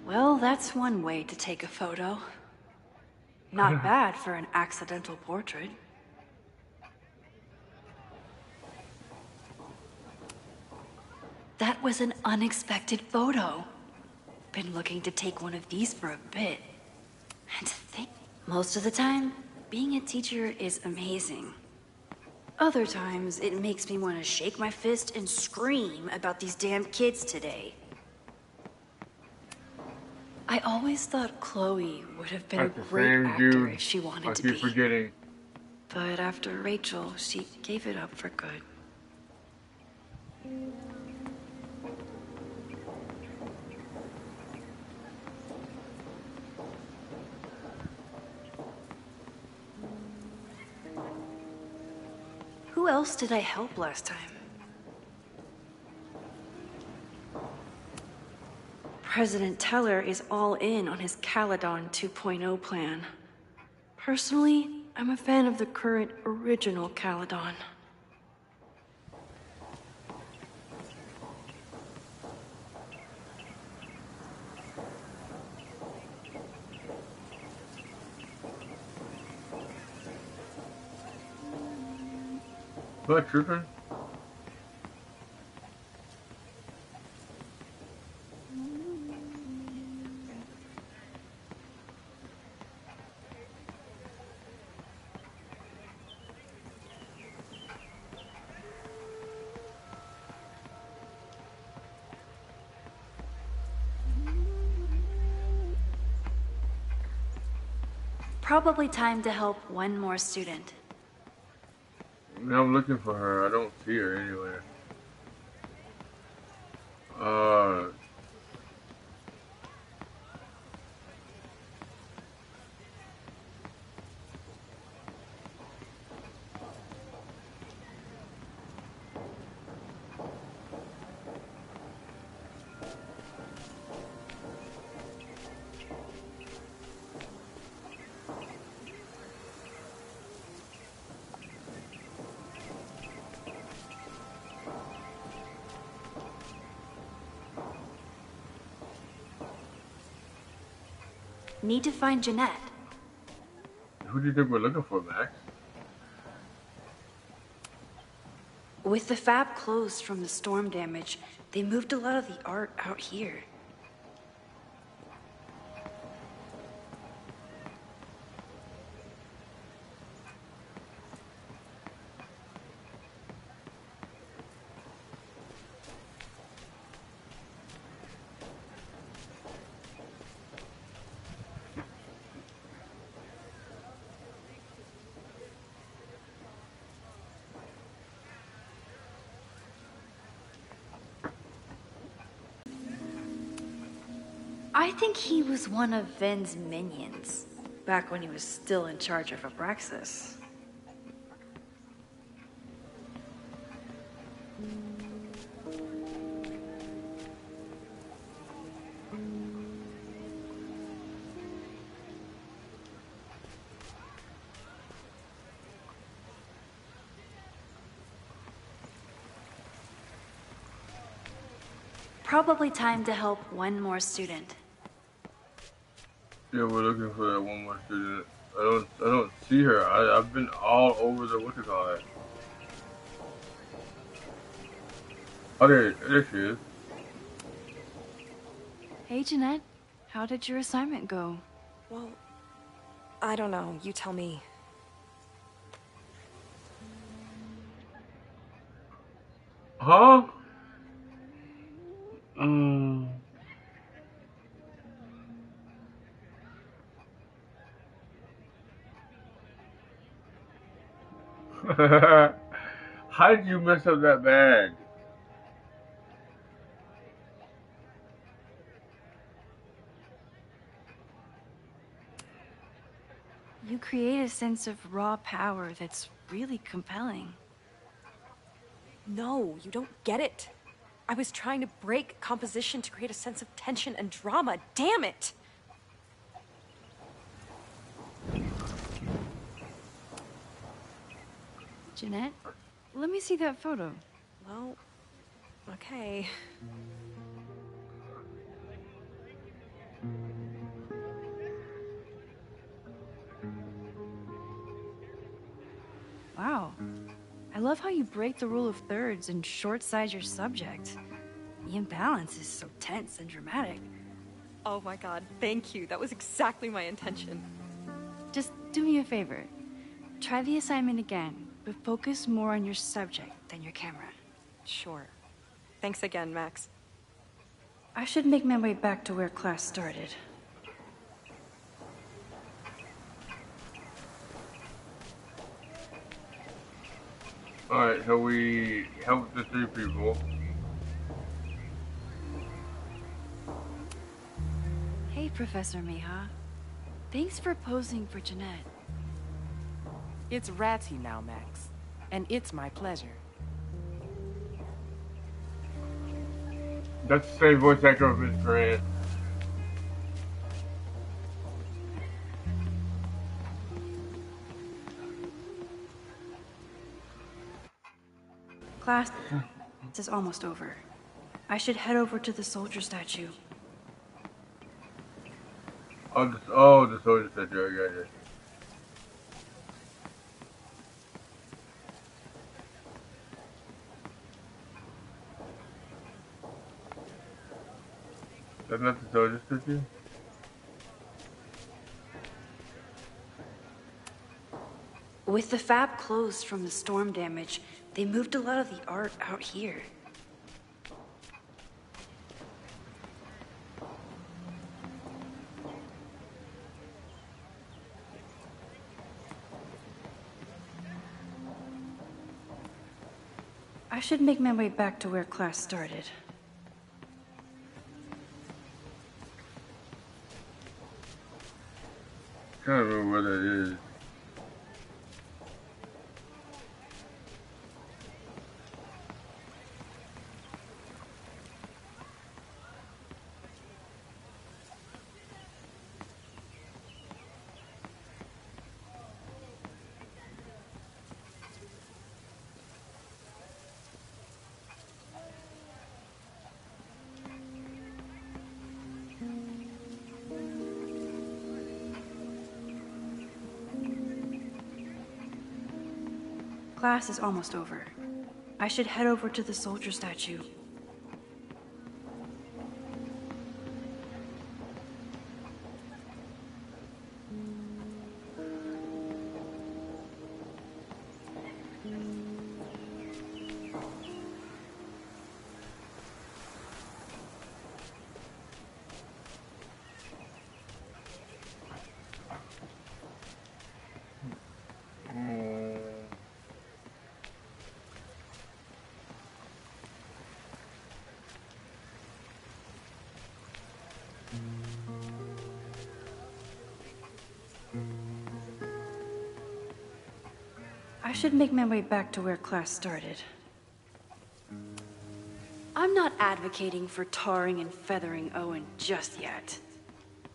Well, that's one way to take a photo. Not bad for an accidental portrait. That was an unexpected photo. Been looking to take one of these for a bit. And to think, most of the time, being a teacher is amazing. Other times, it makes me want to shake my fist and scream about these damn kids today. I always thought Chloe would have been That's a the great same actor dude. if she wanted I to keep be. forgetting. But after Rachel, she gave it up for good. Who else did I help last time? President Teller is all in on his Caledon 2.0 plan. Personally, I'm a fan of the current original Caledon. What, tripping? Probably time to help one more student. I mean, I'm looking for her. I don't see her anywhere. Need to find Jeanette. Who do you think we're looking for, Max? With the fab closed from the storm damage, they moved a lot of the art out here. I think he was one of Ven's minions, back when he was still in charge of Abraxas. Probably time to help one more student. Yeah, we're looking for that one more student. I don't see her. I've been all over the what you call it. Oh, there she is. Hey, Jeanette. How did your assignment go? Well, I don't know. You tell me. Huh? How did you mess up that bad? You create a sense of raw power that's really compelling. No, you don't get it. I was trying to break composition to create a sense of tension and drama. Damn it! Jeanette, let me see that photo. Well, okay. Wow. I love how you break the rule of thirds and short-size your subject. The imbalance is so tense and dramatic. Oh my god, thank you. That was exactly my intention. Just do me a favor. Try the assignment again, but focus more on your subject than your camera. Sure. Thanks again, Max. I should make my way back to where class started. Alright, so we helped the 3 people. Hey, Professor Miha. Thanks for posing for Jeanette. It's Ratty now, Max. And it's my pleasure. That's the same voice actor of Miss Grant. Class is almost over. I should head over to the soldier statue. Oh, the soldier statue, I got it. That's not the soldier statue? With the fab closed from the storm damage, they moved a lot of the art out here. I should make my way back to where class started. I can't remember where that is. Class is almost over. I should head over to the soldier statue. I should make my way back to where class started. I'm not advocating for tarring and feathering Owen just yet.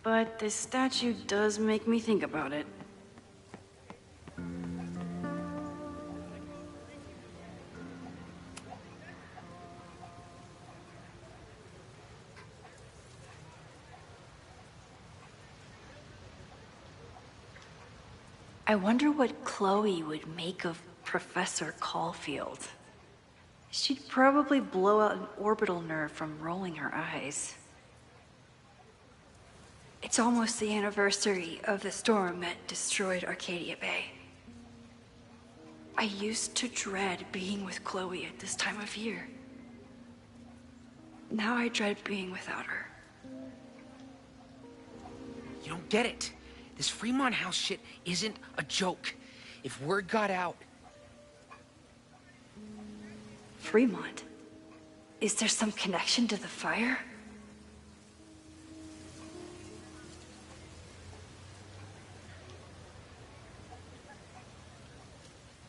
But this statue does make me think about it. I wonder what Chloe would make of Professor Caulfield. She'd probably blow out an orbital nerve from rolling her eyes. It's almost the anniversary of the storm that destroyed Arcadia Bay. I used to dread being with Chloe at this time of year. Now I dread being without her. You don't get it. This Fremont House shit isn't a joke. If word got out... Fremont? Is there some connection to the fire?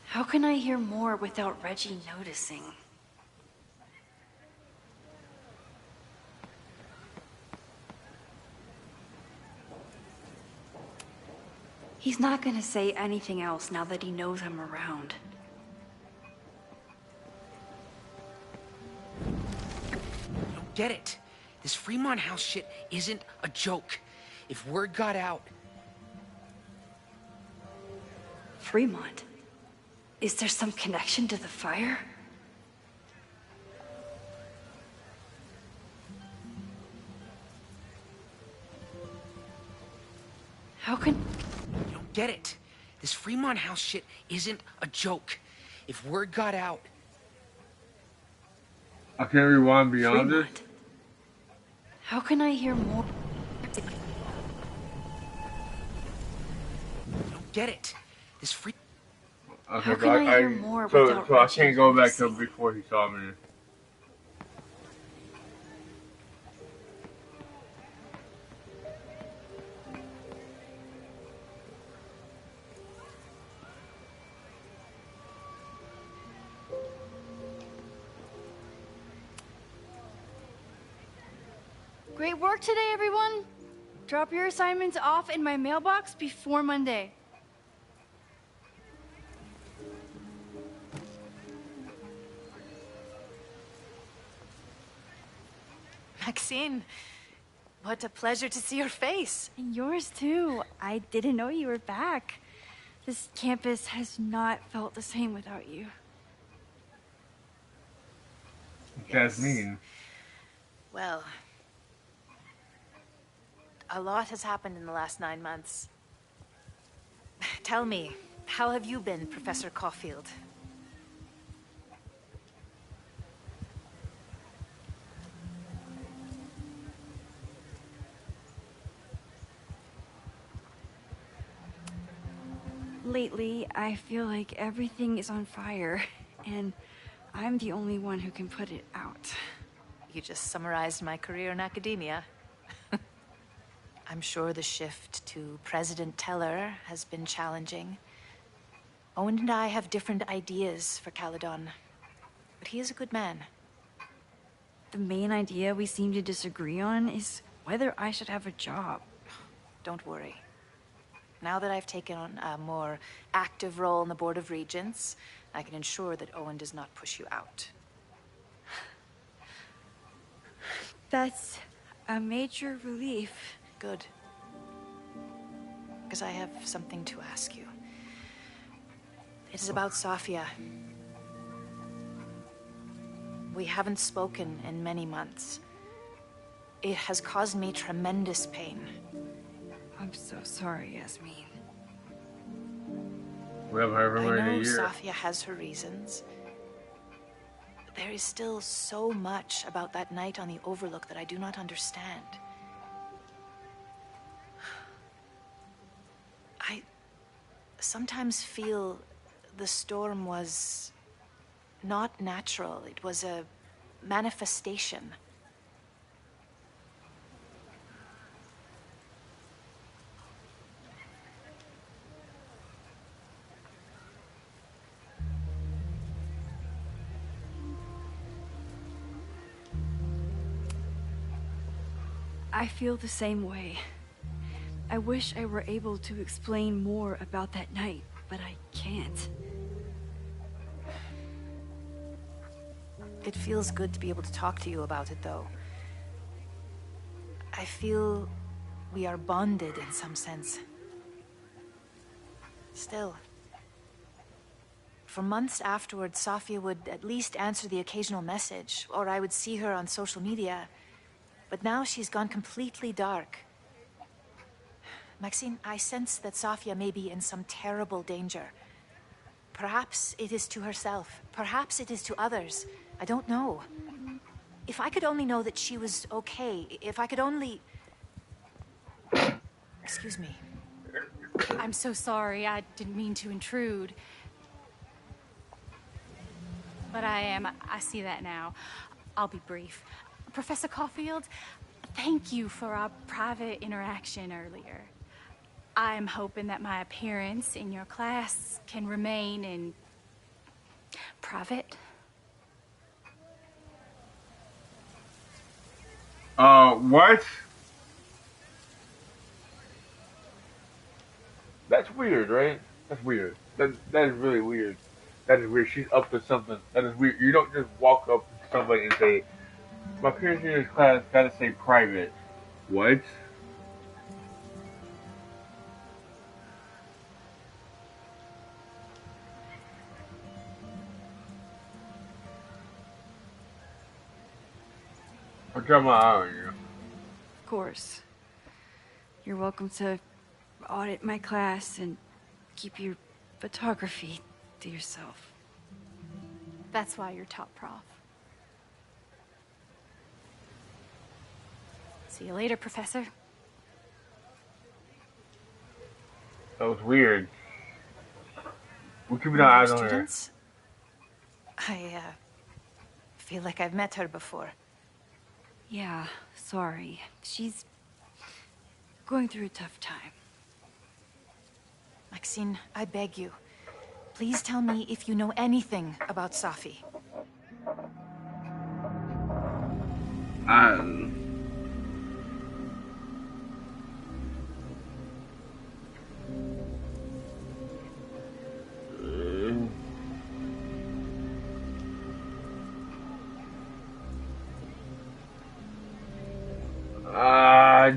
How can I hear more without Reggie noticing? He's not gonna say anything else now that he knows I'm around. You don't get it. This Fremont House shit isn't a joke. If word got out... Fremont? Is there some connection to the fire? How can... You don't get it. This Fremont House shit isn't a joke. If word got out... I can't rewind beyond this. Fremont. How can I hear more? You don't get it. This Okay, How can I hear more without so I can't go back to noticing? before he saw me. Great work today, everyone. Drop your assignments off in my mailbox before Monday. Maxine, what a pleasure to see your face. And yours too. I didn't know you were back. This campus has not felt the same without you. Jasmine. Well, a lot has happened in the last 9 months. Tell me, how have you been, Professor Caulfield? Lately, I feel like everything is on fire, and I'm the only one who can put it out. You just summarized my career in academia. I'm sure the shift to President Teller has been challenging. Owen and I have different ideas for Caledon, but he is a good man. The main idea we seem to disagree on is whether I should have a job. Don't worry. Now that I've taken on a more active role in the Board of Regents, I can ensure that Owen does not push you out. That's a major relief. Good. Because I have something to ask you. It is about Safia. We haven't spoken in many months. It has caused me tremendous pain. I'm so sorry, Yasmin. We haven't heard from her I in a know year. Safia has her reasons. But there is still so much about that night on the Overlook that I do not understand. I sometimes feel the storm was not natural. It was a manifestation. I feel the same way. I wish I were able to explain more about that night, but I can't. It feels good to be able to talk to you about it, though. I feel we are bonded in some sense. Still, for months afterwards, Safia would at least answer the occasional message, or I would see her on social media. But now she's gone completely dark. Maxine, I sense that Safia may be in some terrible danger. Perhaps it is to herself. Perhaps it is to others. I don't know. If I could only know that she was okay, if I could only... Excuse me. I'm so sorry. I didn't mean to intrude. But I see that now. I'll be brief. Professor Caulfield, thank you for our private interaction earlier. I'm hoping that my appearance in your class can remain in private. What? That's weird, right? That's weird. That is really weird. That is weird. She's up to something. That is weird. You don't just walk up to somebody and say, "My appearance in this class gotta say private." What? I got my eye on you. Of course. You're welcome to audit my class and keep your photography to yourself. That's why you're top prof. See you later, Professor. That was weird. We're keeping One our of eyes your on her. students? I feel like I've met her before. Yeah, sorry. She's going through a tough time. Maxine, I beg you. Please tell me if you know anything about Safi.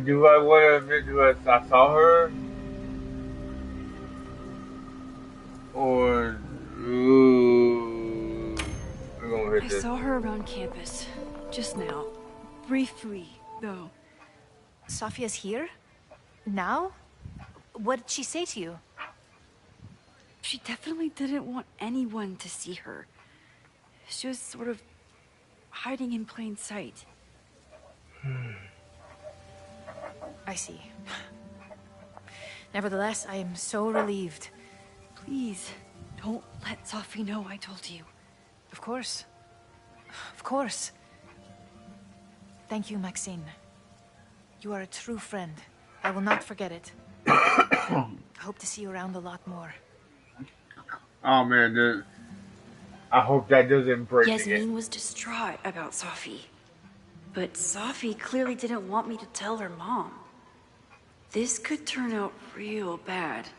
Do I want to admit to us I saw her? Or, ooh, we're gonna hit I this. saw her around campus. Just now. Briefly, though. Safia's here? Now? What did she say to you? She definitely didn't want anyone to see her. She was sort of hiding in plain sight. I see. Nevertheless, I am so relieved. Please, don't let Safi know I told you. Of course. Of course. Thank you, Maxine. You are a true friend. I will not forget it. I hope to see you around a lot more. Oh man, I hope that doesn't break again. Yasmin was distraught about Safi. But Safi clearly didn't want me to tell her mom. This could turn out real bad.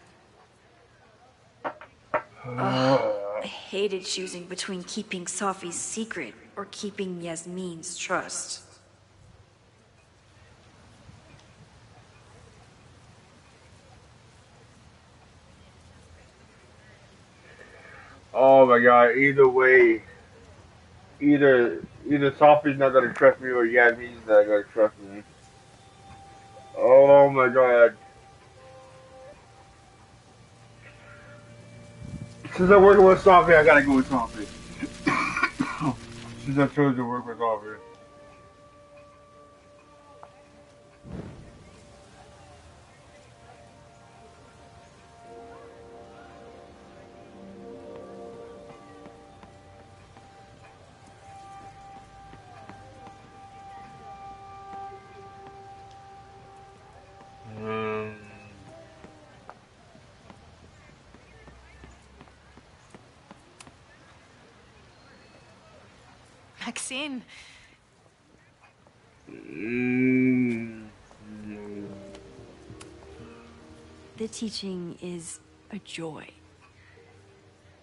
I hated choosing between keeping Safi's secret or keeping Yasmin's trust. Oh my god, either way, either Sophie's not gonna trust me or Yasmin's not gonna trust me. Oh my god. Since I'm working with Sophie, I gotta go with Sophie. Since I chose to work with Sophie. Maxine. The teaching is a joy.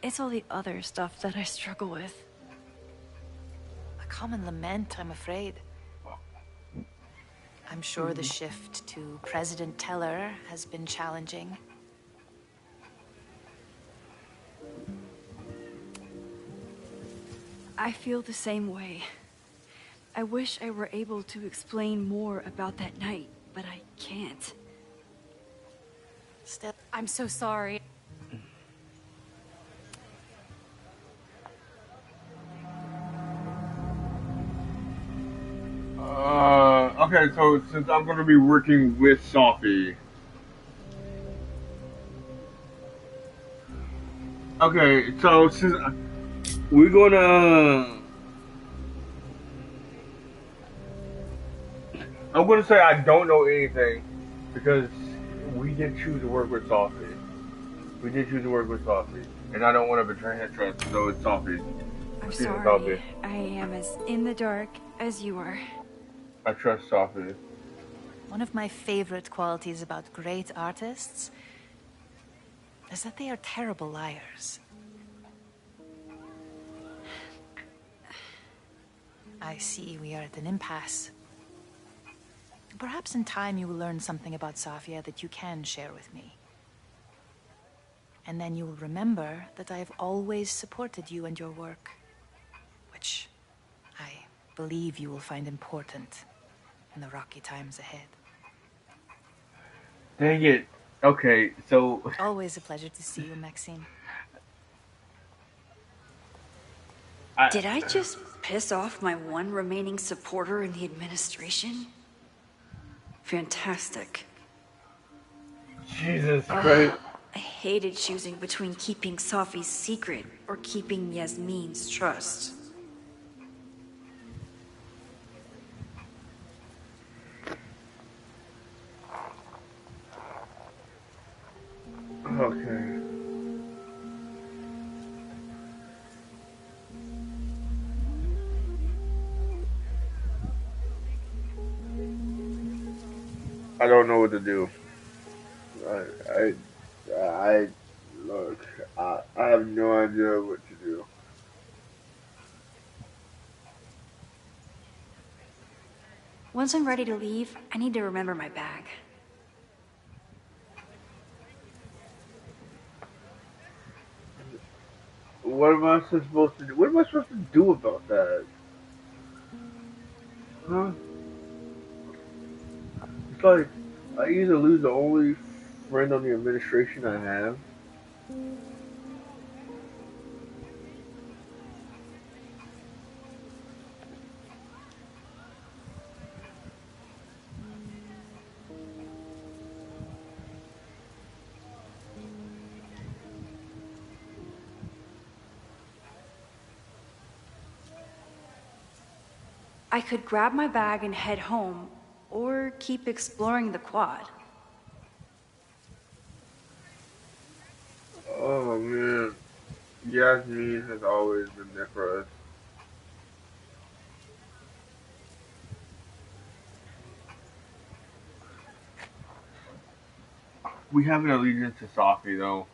It's all the other stuff that I struggle with. A common lament, I'm afraid. I'm sure the shift to President Teller has been challenging. I feel the same way. I wish I were able to explain more about that night, but I can't. Still, I'm so sorry. Okay, so since I'm gonna be working with Sophie. Okay, so since we're gonna, I'm gonna say I don't know anything because we did choose to work with Sophie. We did choose to work with Sophie, and I don't want to betray her trust. So it's Sophie. I'm Excuse me, sorry. Sophie. I am as in the dark as you are. I trust Sophie. one of my favorite qualities about great artists is that they are terrible liars. I see we are at an impasse. Perhaps in time you will learn something about Safia that you can share with me. And then you will remember that I have always supported you and your work, which I believe you will find important in the rocky times ahead. Dang it. Okay, so Always a pleasure to see you, Maxine. I Did I just piss off my one remaining supporter in the administration? Fantastic. Jesus Ugh, Christ. I hated choosing between keeping Safi's secret or keeping Yasmin's trust. Okay. I don't know what to do. I, I look. I have no idea what to do. Once I'm ready to leave, I need to remember my bag. What am I supposed to do? What am I supposed to do about that? Huh? It's like I either lose the only friend on the administration I have. I could grab my bag and head home, or keep exploring the quad. Oh man, Yasmin has always been there for us. We have an allegiance to Safi though.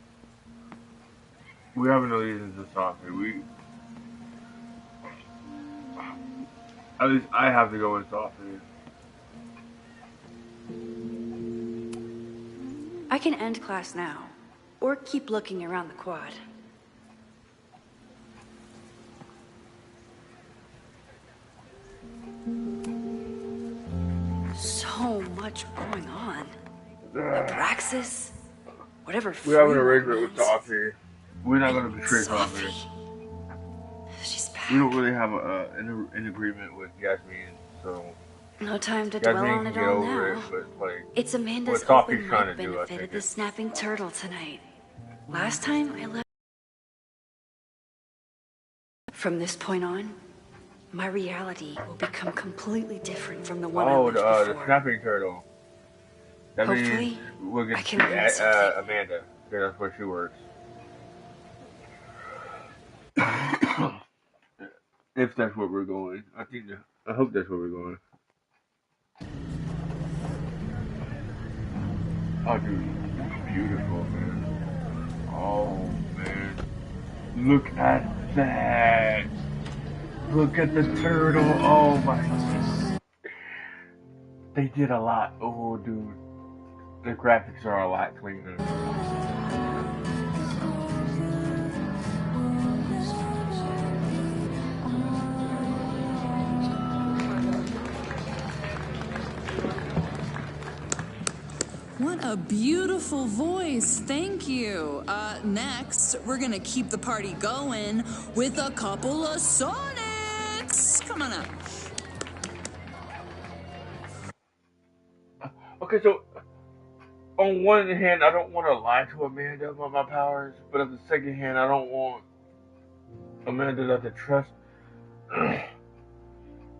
We have an allegiance to Safi. We at least I have to go with Safi. I can end class now, or keep looking around the quad. So much going on. Abraxas, whatever We have an Fremont arrangement with means. Safi. We're not going to betray Safi. Safi. She's back. We don't really have an agreement with Yasmin, so No time to dwell Yasmin on can it get all over now. it. But like, It's Amanda's what open Safi's trying mic to do, I benefit think at the it's Snapping Turtle tonight. Last time I left. From this point on, my reality will become completely different from the one I lived the before. snapping turtle. That means Hopefully, we'll get I to can see learn something. Amanda. Because that's where she works. If that's where we're going, I hope that's where we're going. Oh, dude, it's beautiful, man. Oh man, look at that! Look at the turtle. Oh my, they did a lot. Oh, dude, the graphics are a lot cleaner. What a beautiful voice. Thank you. Next, we're gonna keep the party going with a couple of sonnets. Come on up. Okay, so on one hand, I don't want to lie to Amanda about my powers, but on the second hand, I don't want Amanda not to trust.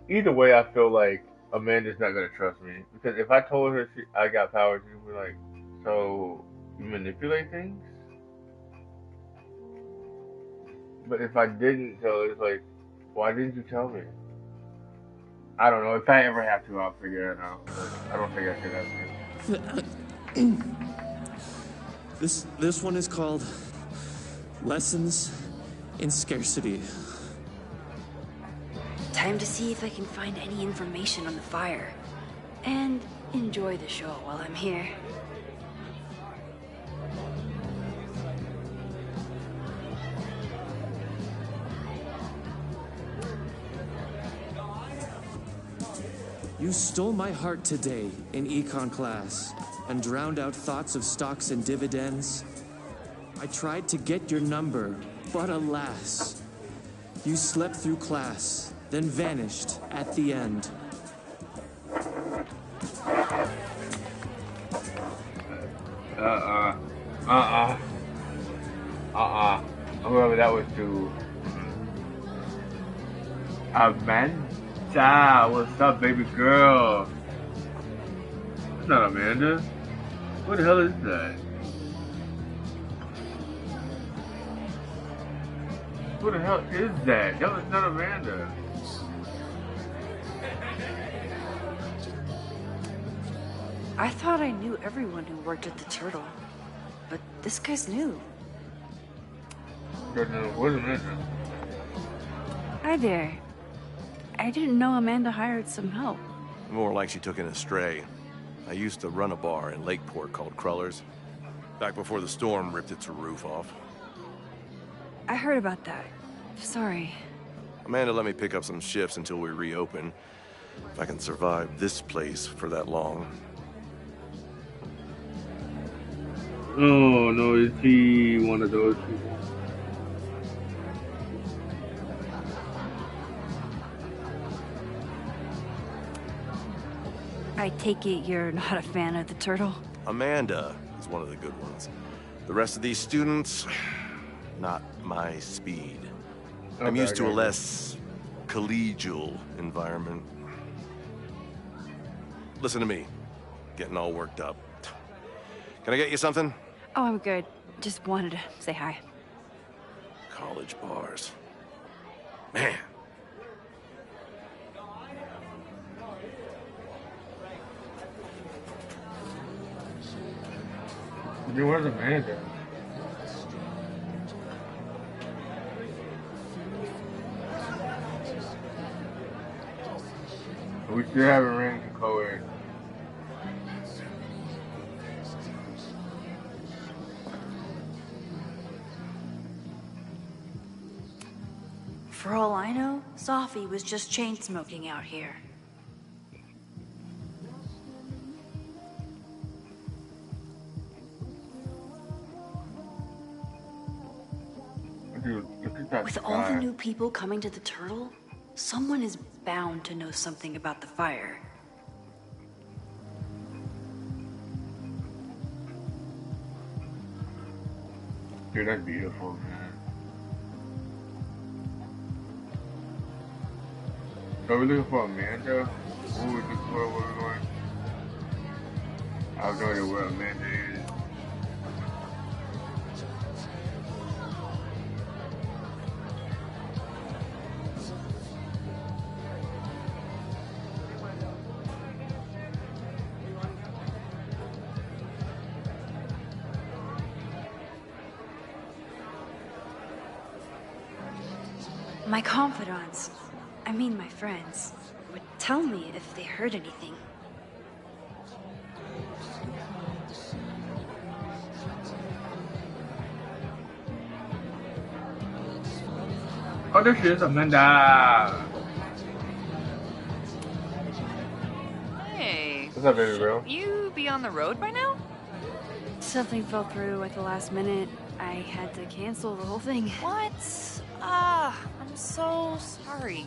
Either way, I feel like Amanda's not gonna trust me because if I told her I got powers, she'd be like, "So you manipulate things?" But if I didn't tell her, it's like, "Why didn't you tell me?" I don't know. If I ever have to, I'll figure it out. But I don't think I should have to. This one is called Lessons in Scarcity. Time to see if I can find any information on the fire. And enjoy the show while I'm here. You You stole my heart today in econ class and drowned out thoughts of stocks and dividends. I tried to get your number, but alas, you slept through class, then vanished at the end. Whoever that was to Amanda. What's up, baby girl? It's not Amanda. What the hell is that? Who the hell is that? That was not Amanda. I thought I knew everyone who worked at the Turtle, but this guy's new. Where's Amanda? Hi there. I didn't know Amanda hired some help. More like she took in a stray. I used to run a bar in Lakeport called Crullers, back before the storm ripped its roof off. I heard about that. Sorry. Amanda let me pick up some shifts until we reopen. If I can survive this place for that long. Oh no, is he one of those people? I take it you're not a fan of the Turtle? Amanda is one of the good ones. The rest of these students, not my speed. I'm used to a less collegial environment. Listen to me, getting all worked up. Can I get you something? Oh, I'm good. Just wanted to say hi. College bars. Man. Where's Amanda? We still haven't ran into Chloe. For all I know, Sophie was just chain smoking out here. Dude, look at that With sky. all the new people coming to the Turtle, someone is bound to know something about the fire. Dude, that's beautiful, man. So we're looking for Amanda? Who are we looking for? Where we're going? I have no idea where Amanda is. My confidants, I mean my friends, would tell me if they heard anything. Oh, there she is, Amanda! Hey. What's up, baby girl? You be on the road by now? Something fell through at the last minute. I had to cancel the whole thing. What? I'm so sorry.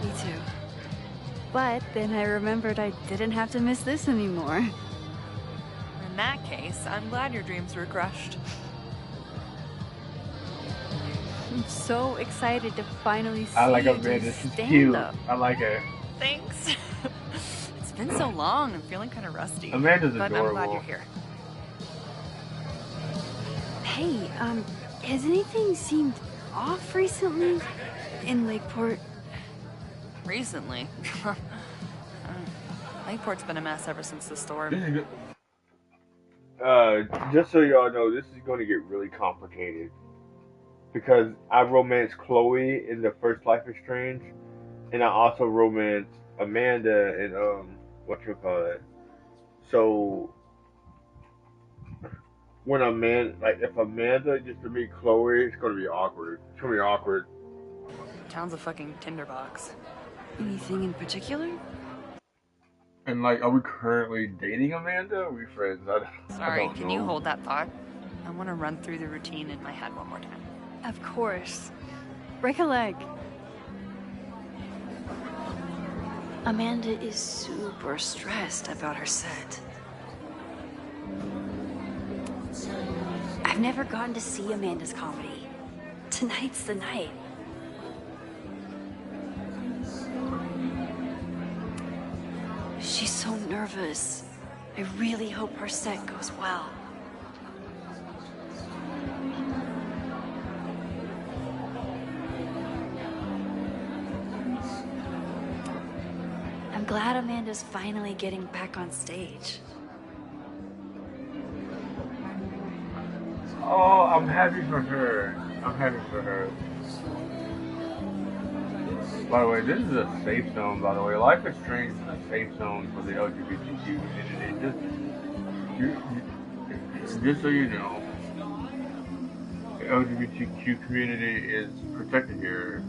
Me too. But then I remembered I didn't have to miss this anymore. In that case, I'm glad your dreams were crushed. I'm so excited to finally see I like you Amanda. do She's stand cute. up. I like her. Thanks. It's been so long. I'm feeling kind of rusty. Amanda's but adorable. I'm glad you're here. Hey, has anything seemed off recently in Lakeport? Recently. Lakeport's been a mess ever since the storm. Just so y'all know, this is going to get really complicated. because I romanced Chloe in the first Life is Strange, and I also romanced Amanda in what you call it. So when if Amanda gets to meet Chloe, it's gonna be awkward. It's gonna be awkward. Town's a fucking tinderbox. Anything in particular? And like, are we currently dating Amanda? Or are we friends? I Sorry, don't can know. you hold that thought? I want to run through the routine in my head one more time. Of course. Break a leg. Amanda is super stressed about her set. I've never gotten to see Amanda's comedy. Tonight's the night. She's so nervous. I really hope her set goes well. I'm glad Amanda's finally getting back on stage. Oh, I'm happy for her. I'm happy for her. By the way, this is a safe zone, by the way. Life is Strange is a safe zone for the LGBTQ community. Just so you know, the LGBTQ community is protected here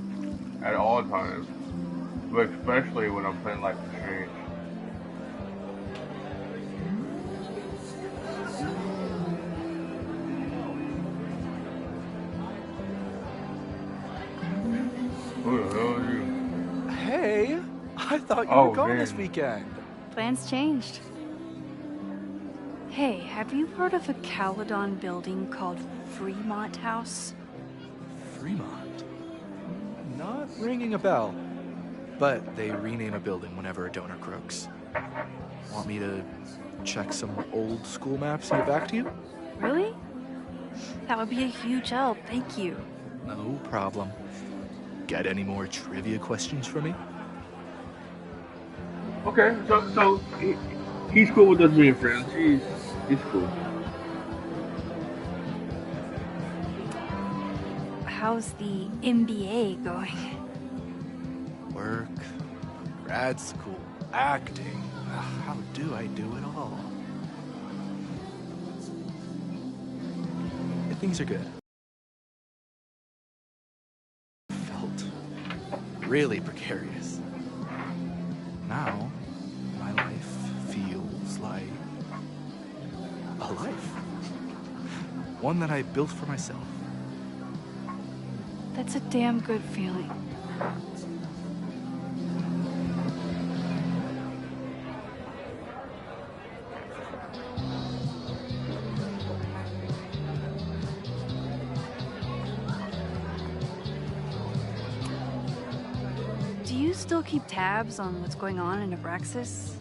at all times, but especially when I'm playing Life is Strange. Who the hell are you? Hey, I thought you were gone this weekend. Plans changed. Hey, have you heard of a Caledon building called Fremont House? Fremont? Not ringing a bell. But they rename a building whenever a donor croaks. Want me to check some old school maps and get back to you? Really? That would be a huge help, thank you. No problem. Got any more trivia questions for me? Okay, so he's cool with us being friends. He's cool. How's the MBA going? Work, grad school, acting. How do I do it all? Things are good. Felt really precarious. Now, my life feels like a life. One that I built for myself. That's a damn good feeling. Do you still keep tabs on what's going on in Abraxas?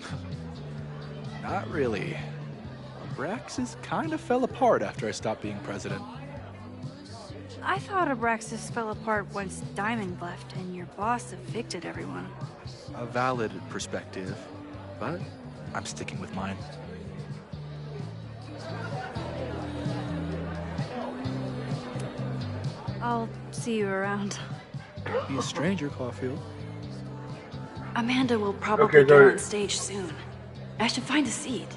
Not really. Abraxas kind of fell apart after I stopped being president. I thought Abraxas fell apart once Diamond left and your boss evicted everyone. A valid perspective, but I'm sticking with mine. I'll see you around. Don't be a stranger, Caulfield. Amanda will probably get on stage soon. I should find a seat.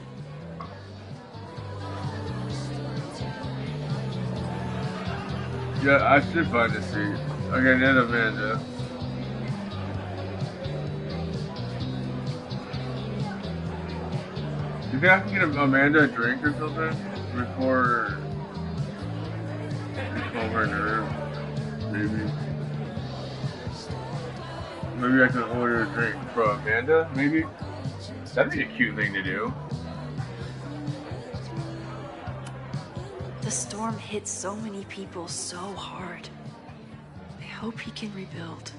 Yeah, I should find a seat. Okay, then Amanda. You think I can get Amanda a drink or something before she calm her nerves? Maybe. Maybe I can order a drink for Amanda, maybe? That'd be a cute thing to do. The storm hit so many people so hard. I hope he can rebuild.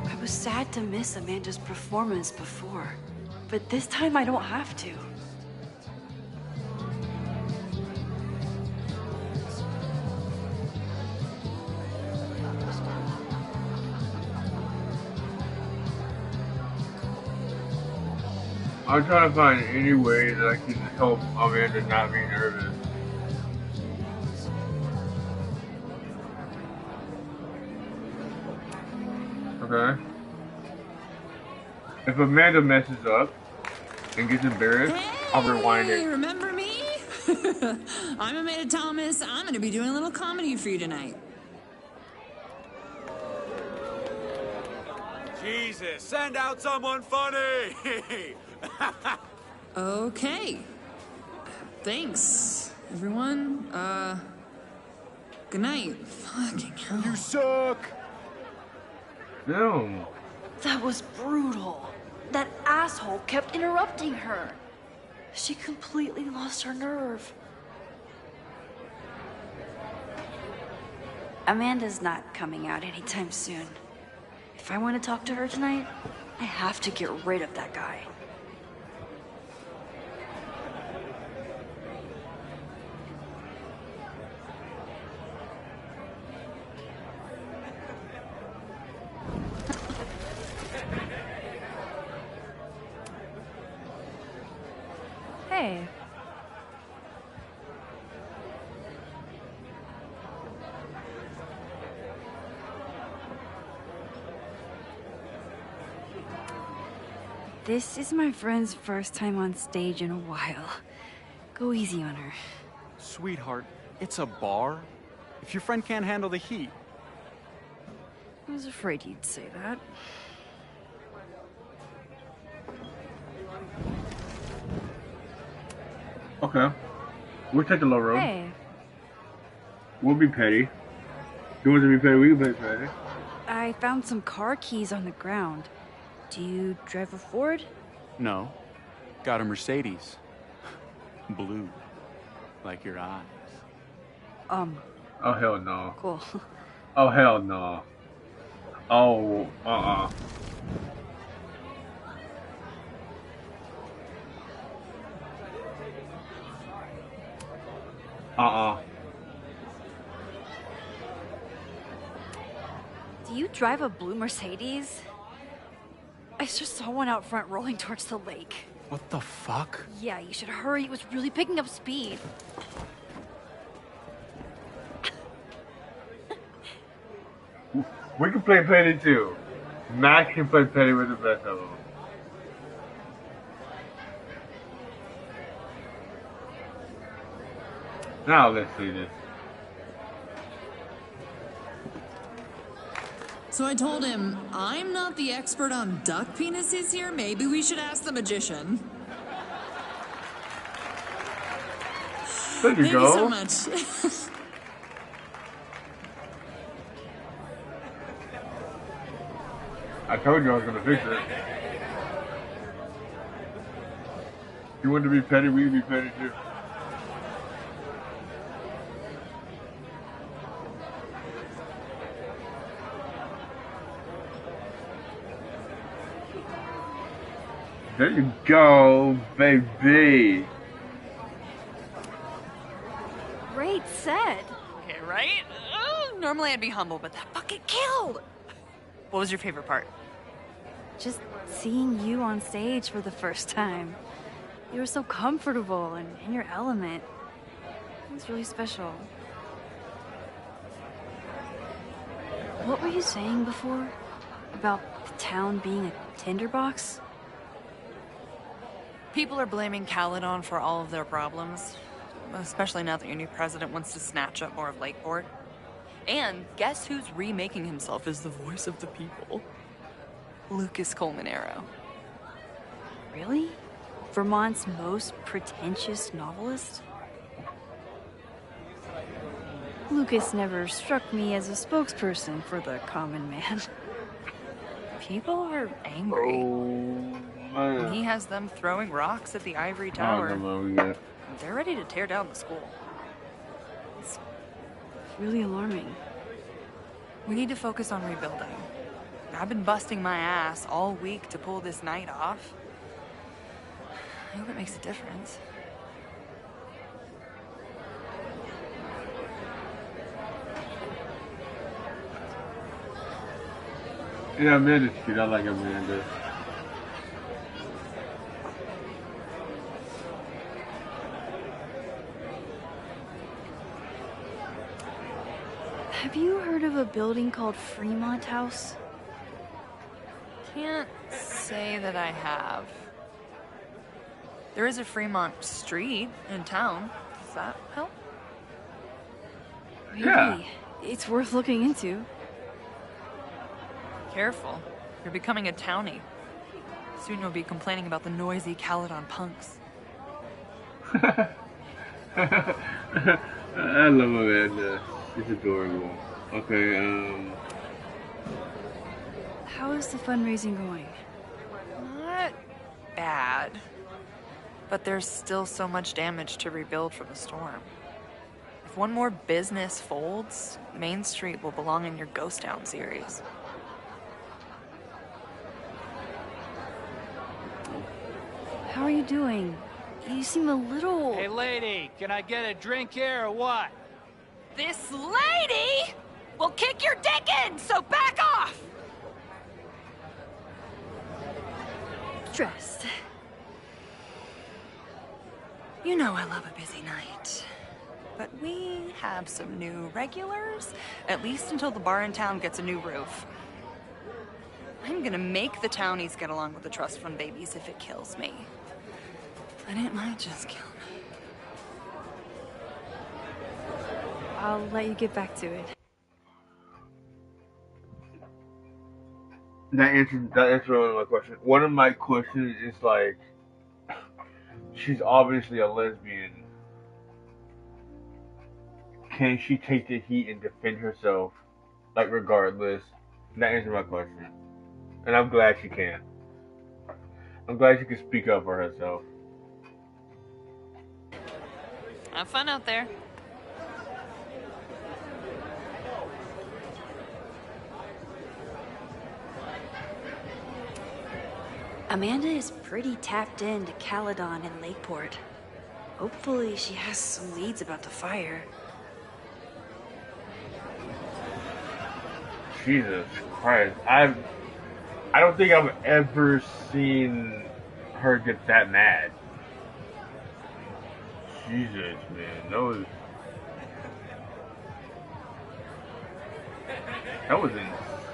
I was sad to miss Amanda's performance before, but this time I don't have to. I'm trying to find any way that I can help Amanda not be nervous. Okay. If Amanda messes up and gets embarrassed, I'll rewind Hey, it. remember me? I'm Amanda Thomas. I'm going to be doing a little comedy for you tonight. Jesus, send out someone funny! Okay. Thanks, everyone. Good night. Fucking hell. You suck! No. That was brutal. That asshole kept interrupting her. She completely lost her nerve. Amanda's not coming out anytime soon. If I want to talk to her tonight, I have to get rid of that guy. Hey. This is my friend's first time on stage in a while. Go easy on her. Sweetheart, it's a bar. If your friend can't handle the heat. I was afraid you'd say that. Okay. We'll take the low road. Hey. We'll be petty. You want to be petty? We can be petty. I found some car keys on the ground. Do you drive a Ford? No. Got a Mercedes. Blue. Like your eyes. Oh, hell no. Cool. Oh, hell no. Oh, Do you drive a blue Mercedes? I just saw one out front rolling towards the lake. What the fuck? Yeah, you should hurry. It was really picking up speed. We can play petty too. Max can play petty with the best of them. Now let's see this. So I told him, I'm not the expert on duck penises here. Maybe we should ask the magician. There you Thank go. you so much. I told you I was gonna fix it. You want to be petty, we can be petty too. There you go, baby. Great set. Okay, right? Normally I'd be humble, but that fucking killed! What was your favorite part? Just seeing you on stage for the first time. You were so comfortable and in your element. It was really special. What were you saying before? About the town being a tinderbox? People are blaming Caledon for all of their problems. Especially now that your new president wants to snatch up more of Lakeport. And guess who's remaking himself as the voice of the people? Lucas Colmanero. Really? Vermont's most pretentious novelist? Lucas never struck me as a spokesperson for the common man. People are angry. Oh, man. He has them throwing rocks at the Ivory Oh, Tower. come on, we got it. They're ready to tear down the school. It's really alarming. We need to focus on rebuilding. I've been busting my ass all week to pull this night off. I hope it makes a difference. Yeah, Amanda's cute. I like Amanda. Have you heard of a building called Fremont House? Can't say that I have. There is a Fremont Street in town. Does that help? Maybe. Yeah. It's worth looking into. Careful. You're becoming a townie. Soon you'll be complaining about the noisy Caledon punks. I love Amanda. She's adorable. Okay, How is the fundraising going? Not bad. But there's still so much damage to rebuild from the storm. If one more business folds, Main Street will belong in your Ghost Town series. How are you doing? You seem a little... Hey, lady, can I get a drink here or what? This lady will kick your dick in, so back off! Dressed. You know I love a busy night. But we have some new regulars, at least until the bar in town gets a new roof. I'm gonna make the townies get along with the trust fund babies if it kills me. And it might just kill me. I'll let you get back to it. that answered one of my questions. One of my questions is like, she's obviously a lesbian. Can she take the heat and defend herself, like regardless? And that answered my question, and I'm glad she can. I'm glad she can speak up for herself. Have fun out there. Amanda is pretty tapped into Caledon and Lakeport. Hopefully she has some leads about the fire. Jesus Christ. I don't think I've ever seen her get that mad. Jesus, man. That was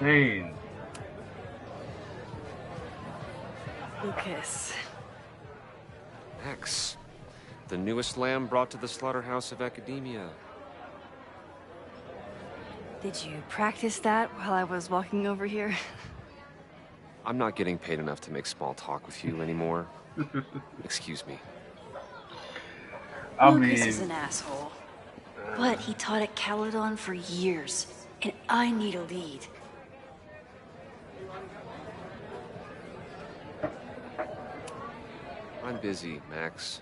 insane. Lucas. X, the newest lamb brought to the slaughterhouse of academia. Did you practice that while I was walking over here? I'm not getting paid enough to make small talk with you anymore. Excuse me. Lucas is an asshole. But he taught at Caledon for years, and I need a lead. I'm busy, Max.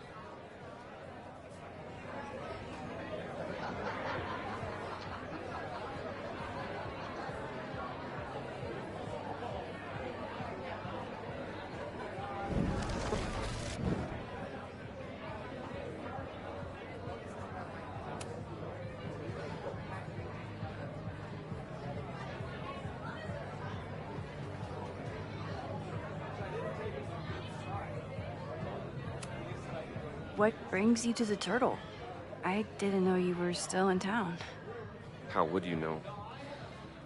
What brings you to the Turtle? I didn't know you were still in town. How would you know?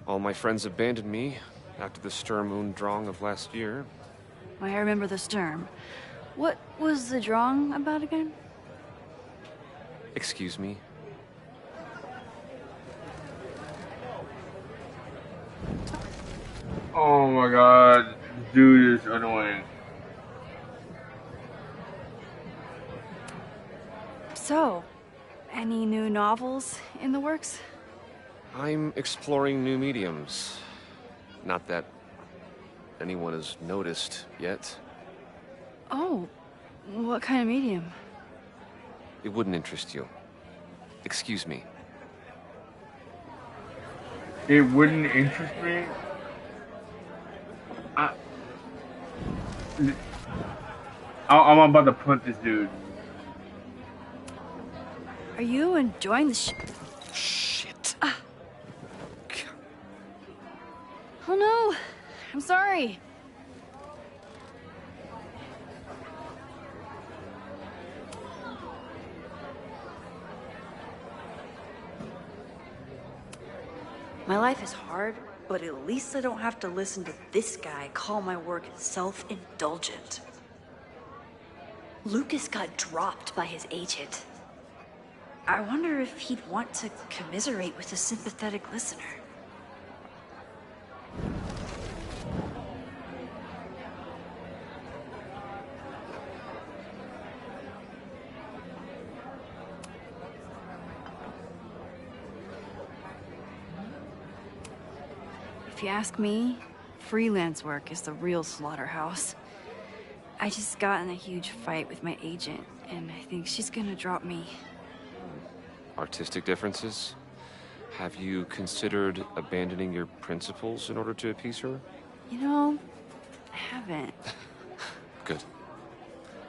All my friends abandoned me after the Sturm und Drang of last year. I remember the Sturm. What was the Drang about again? Excuse me? Oh my god. This dude is annoying. So, any new novels in the works? I'm exploring new mediums. Not that anyone has noticed yet. Oh, what kind of medium? It wouldn't interest you. Excuse me. It wouldn't interest me? I'm about to punt this dude. Are you enjoying the Shit. Oh no, I'm sorry. My life is hard, but at least I don't have to listen to this guy call my work self-indulgent. Lucas got dropped by his agent. I wonder if he'd want to commiserate with a sympathetic listener. If you ask me, freelance work is the real slaughterhouse. I just got in a huge fight with my agent, and I think she's gonna drop me. Artistic differences? Have you considered abandoning your principles in order to appease her? You know, I haven't. Good.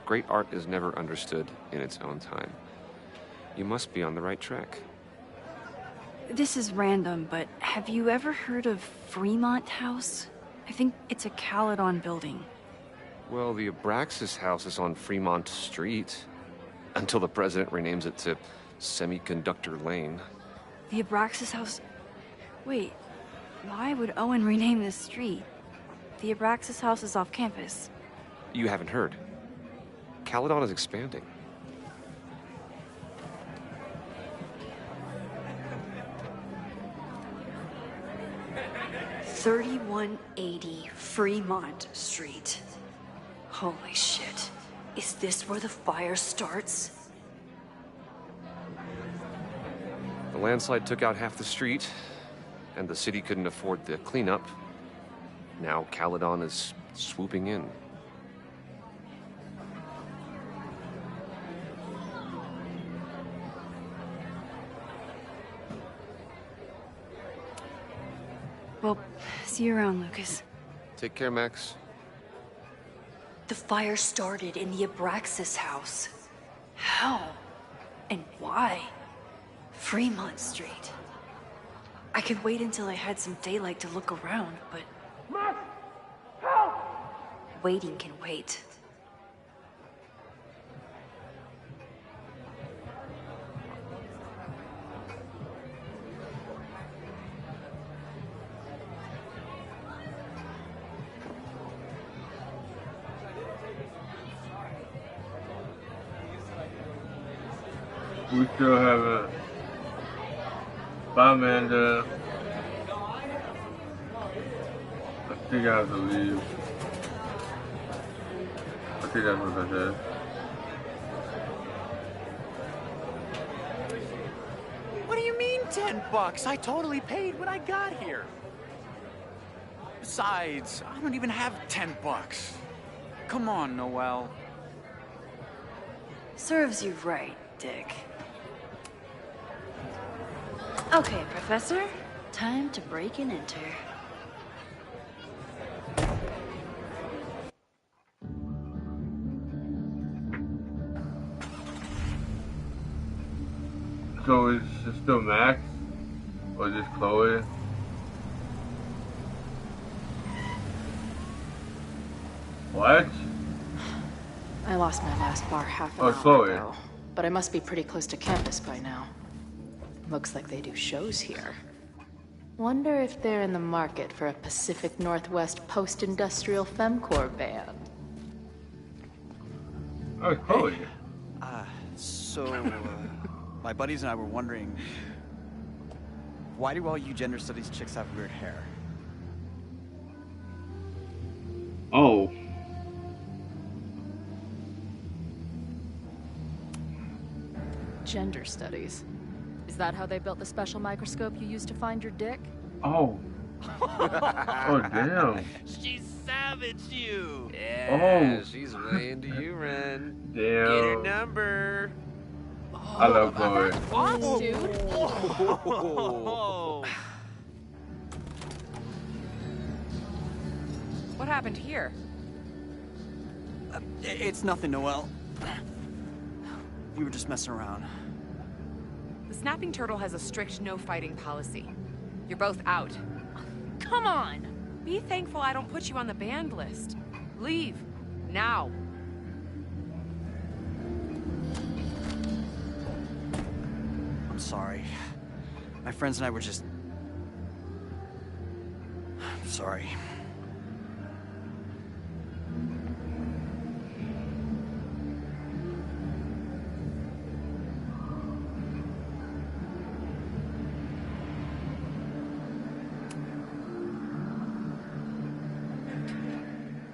Great art is never understood in its own time. You must be on the right track. This is random, but have you ever heard of Fremont House? I think it's a Caledon building. Well, the Abraxas house is on Fremont Street. Until the president renames it to Semiconductor Lane. The Abraxas House? Wait, why would Owen rename this street? The Abraxas House is off campus. You haven't heard. Caledon is expanding. $3180 Fremont Street. Holy shit. Is this where the fire starts? The landslide took out half the street, and the city couldn't afford the cleanup. Now Caledon is swooping in. Well, see you around, Lucas. Take care, Max. The fire started in the Abraxas house. How? And why? Fremont Street. I could wait until I had some daylight to look around, but... Max! Help! Waiting can wait. We still haven't. Bye, Amanda. I think I have to leave. I think that's what I said. What do you mean $10? I totally paid when I got here. Besides, I don't even have $10. Come on, Noel. Serves you right, Dick. Okay, Professor. Time to break and enter. So is it still Max? Or just Chloe? What? I lost my last bar half an hour Chloe. ago, but I must be pretty close to campus by now. Looks like they do shows here. Wonder if they're in the market for a Pacific Northwest post-industrial femcore band. Oh, Chloe. My buddies and I were wondering, why do all you gender studies chicks have weird hair? Oh. Gender studies. Is that how they built the special microscope you used to find your dick? Oh. Oh, damn. She savaged you. Yeah, she's way into you, Ren. Damn. Get her number. I love Chloe. Awesome, dude. What happened here? It's nothing, Noel. We were just messing around. The snapping turtle has a strict no fighting policy. You're both out. Come on! Be thankful I don't put you on the banned list. Leave. Now. I'm sorry. My friends and I were just Sorry.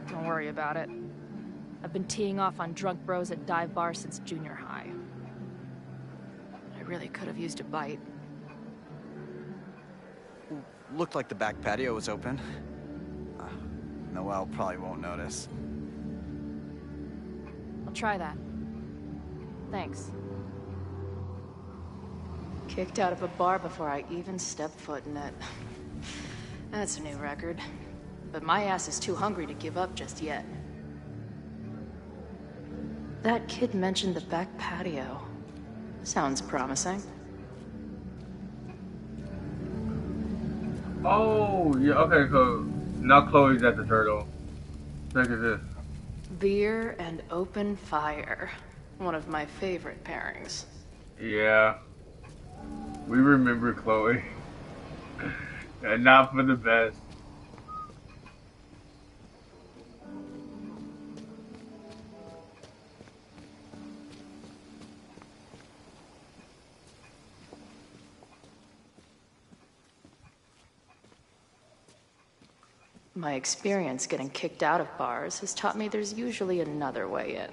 Don't worry about it. I've been teeing off on drunk bros at dive bars since junior high. I really could have used a bite. Looked like the back patio was open. Noelle probably won't notice. I'll try that. Thanks. Kicked out of a bar before I even stepped foot in it. That's a new record. But my ass is too hungry to give up just yet. That kid mentioned the back patio. Sounds promising. Oh, yeah, okay, so now Chloe's at the turtle. Look at this. Beer and open fire. One of my favorite pairings. Yeah. We remember Chloe. And not for the best. My experience getting kicked out of bars has taught me there's usually another way in.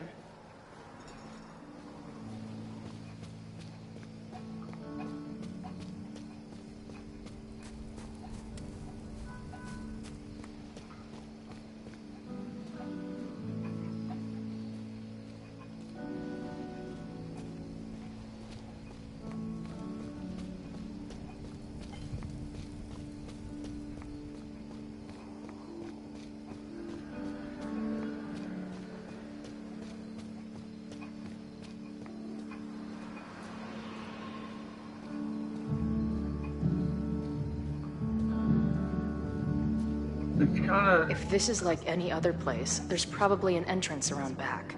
It's kinda... If this is like any other place, there's probably an entrance around back.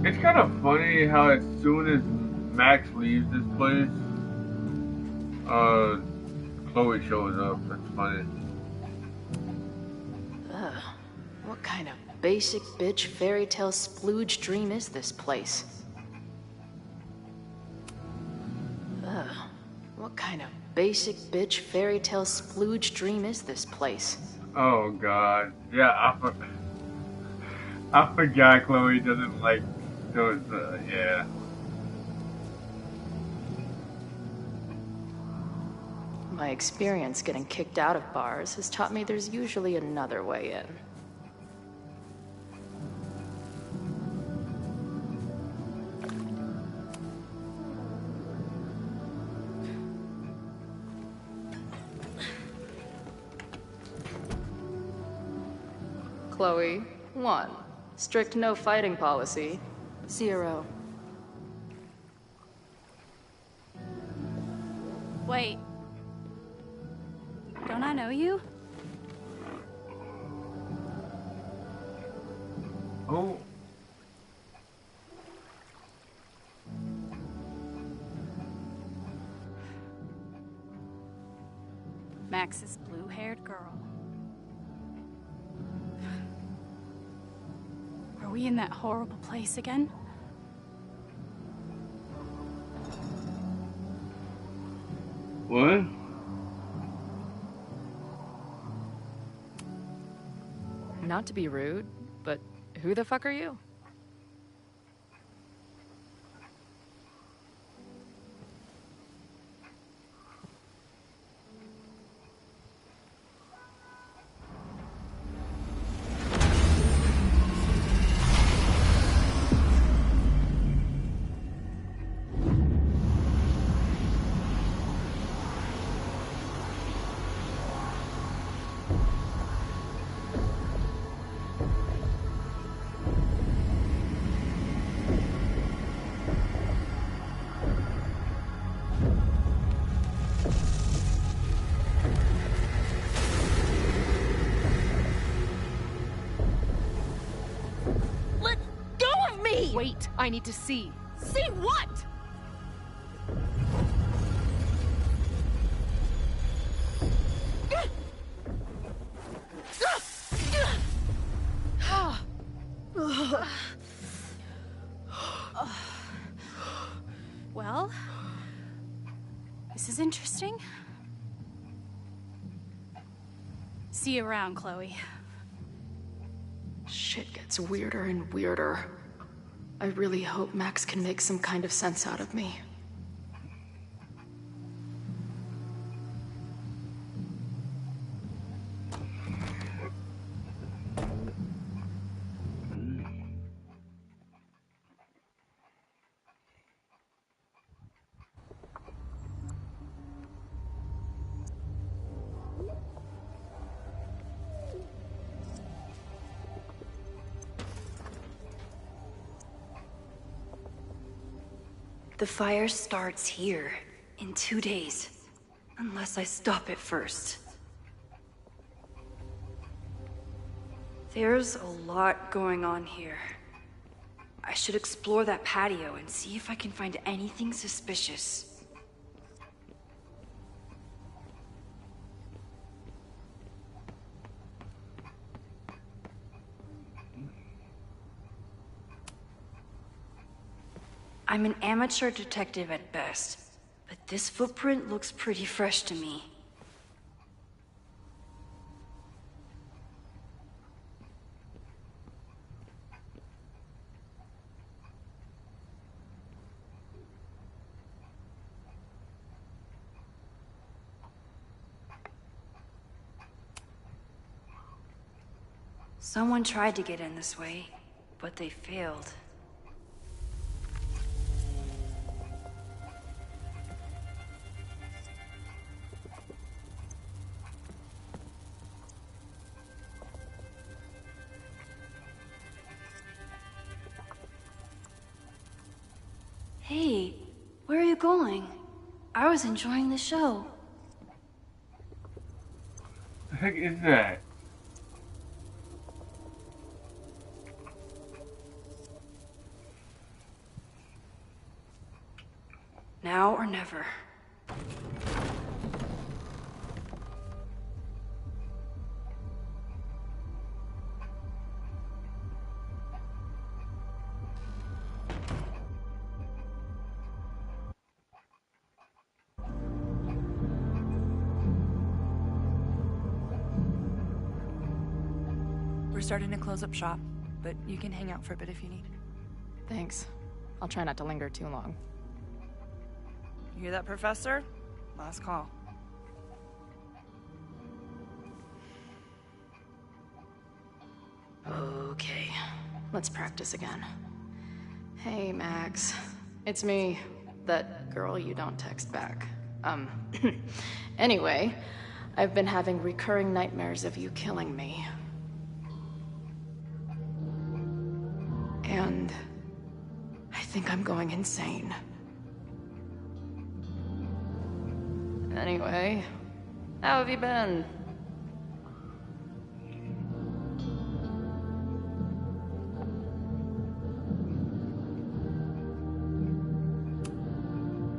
It's kind of funny how as soon as Max leaves this place, Chloe shows up. That's funny. Ugh. What kind of basic bitch fairy tale splooge dream is this place? Ugh. What kind of basic bitch fairy tale splooge dream is this place? Oh god. Yeah, I forgot Chloe doesn't like those, yeah. My experience getting kicked out of bars has taught me there's usually another way in. Chloe, 1. Strict no fighting policy. 0. Wait. Don't I know you? Oh. Max's blue-haired girl. Are we in that horrible place again? What? Not to be rude, but who the fuck are you? Wait, I need to see. See what? Well, this is interesting. See you around, Chloe. Shit gets weirder and weirder. I really hope Max can make some kind of sense out of me. The fire starts here, in 2 days. Unless I stop it first. There's a lot going on here. I should explore that patio and see if I can find anything suspicious. I'm an amateur detective at best, but this footprint looks pretty fresh to me. Someone tried to get in this way, but they failed. Hey, where are you going? I was enjoying the show. The heck is that? Now or never. We're starting to close up shop, but you can hang out for a bit if you need. Thanks. I'll try not to linger too long. You hear that, Professor? Last call. Okay, let's practice again. Hey, Max. It's me. That girl you don't text back. Anyway, I've been having recurring nightmares of you killing me. And I think I'm going insane. Anyway, how have you been?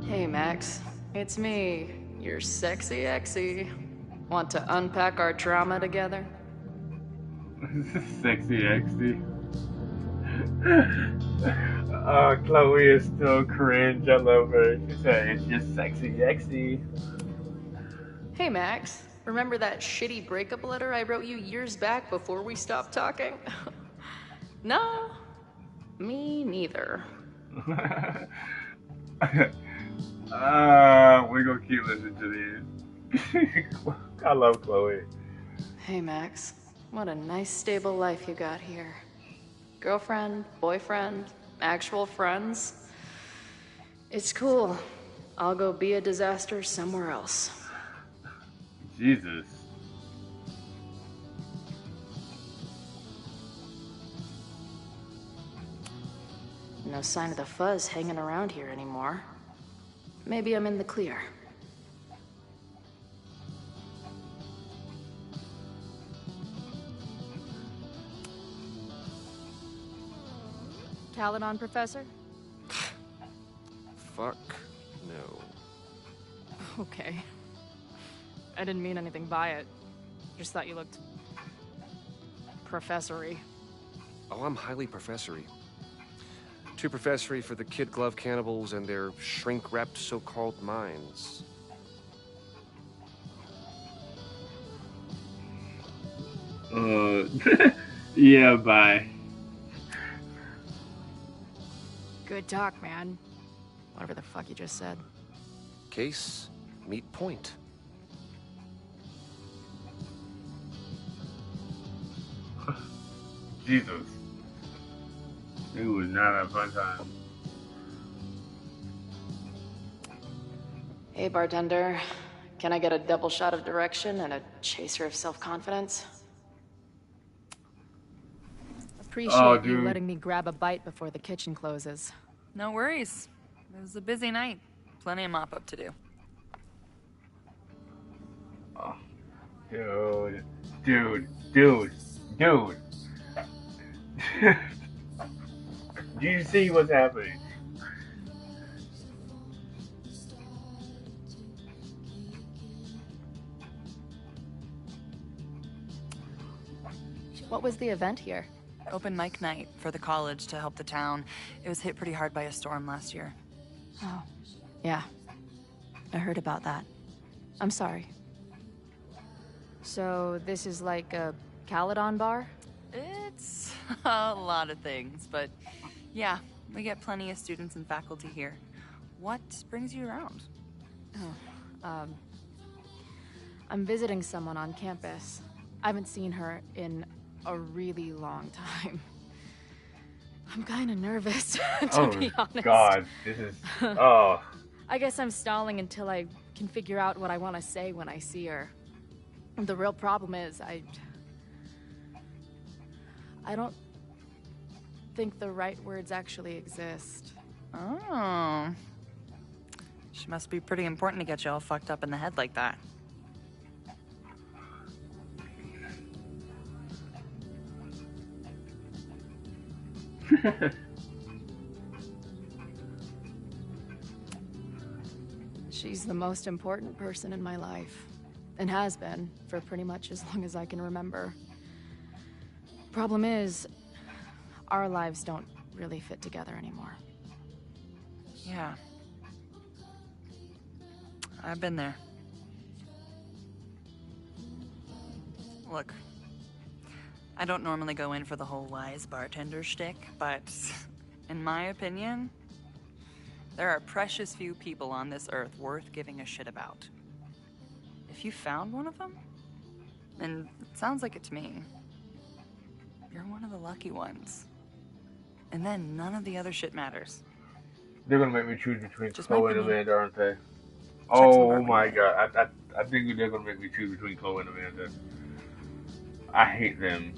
Hey, Max. It's me, your sexy exy. Want to unpack our trauma together? Sexy XD. Oh, Chloe is so cringe. I love her. She said it's just sexy XD. Hey, Max. Remember that shitty breakup letter I wrote you years back before we stopped talking? No, me neither. We're gonna keep listening to these. I love Chloe. Hey, Max. What a nice, stable life you got here. Girlfriend, boyfriend, actual friends. It's cool. I'll go be a disaster somewhere else. Jesus. No sign of the fuzz hanging around here anymore. Maybe I'm in the clear. Caledon, Professor? Fuck no. Okay. I didn't mean anything by it. Just thought you looked... professor-y. Oh, I'm highly professory. Too professory for the kid glove cannibals and their shrink-wrapped so-called minds. Yeah, bye. Good talk, man. Whatever the fuck you just said. Case, meet point. Jesus. It was not a fun time. Hey, bartender. Can I get a double shot of direction and a chaser of self-confidence? Appreciate you dude. letting me grab a bite before the kitchen closes. No worries. It was a busy night. Plenty of mop-up to do. Oh, dude. Do you see what's happening? What was the event here? Open mic night for the college to help the town. It was hit pretty hard by a storm last year. Oh, yeah. I heard about that. I'm sorry. So, this is like a Caledon bar? It's a lot of things, but yeah, we get plenty of students and faculty here. What brings you around? Oh, I'm visiting someone on campus. I haven't seen her in a really long time. I'm kind of nervous, to be honest. God, this is... Oh. I guess I'm stalling until I can figure out what I want to say when I see her. The real problem is, I don't think the right words actually exist. Oh. She must be pretty important to get you all fucked up in the head like that. She's the most important person in my life, and has been for pretty much as long as I can remember. Problem is, our lives don't really fit together anymore. Yeah. I've been there. Look, I don't normally go in for the whole wise bartender shtick, but in my opinion, there are precious few people on this earth worth giving a shit about. If you found one of them, and it sounds like it to me, you're one of the lucky ones. And then none of the other shit matters. They're gonna make me choose between Just Chloe might and be me. Amanda, aren't they? some Oh bourbon. my god. I think they're gonna make me choose between Chloe and Amanda. I hate them.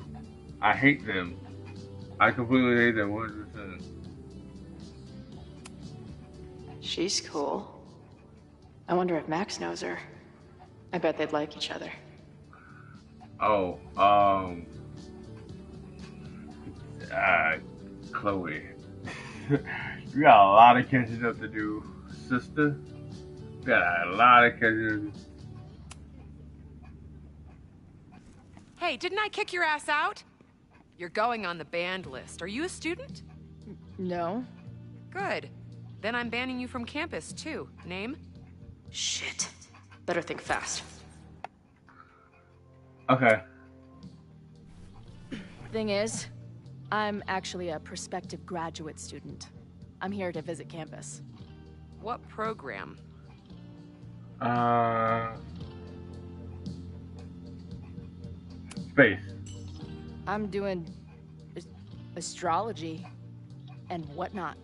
I hate them. I completely hate them 100%. She's cool. I wonder if Max knows her. I bet they'd like each other. Oh, Chloe. You got a lot of catching up to do, sister. You got a lot of catching up. Hey, didn't I kick your ass out? You're going on the banned list. Are you a student? No. Good. Then I'm banning you from campus, too. Name? Shit. Better think fast. Okay. Thing is, I'm actually a prospective graduate student. I'm here to visit campus. What program? Space. I'm doing astrology and whatnot.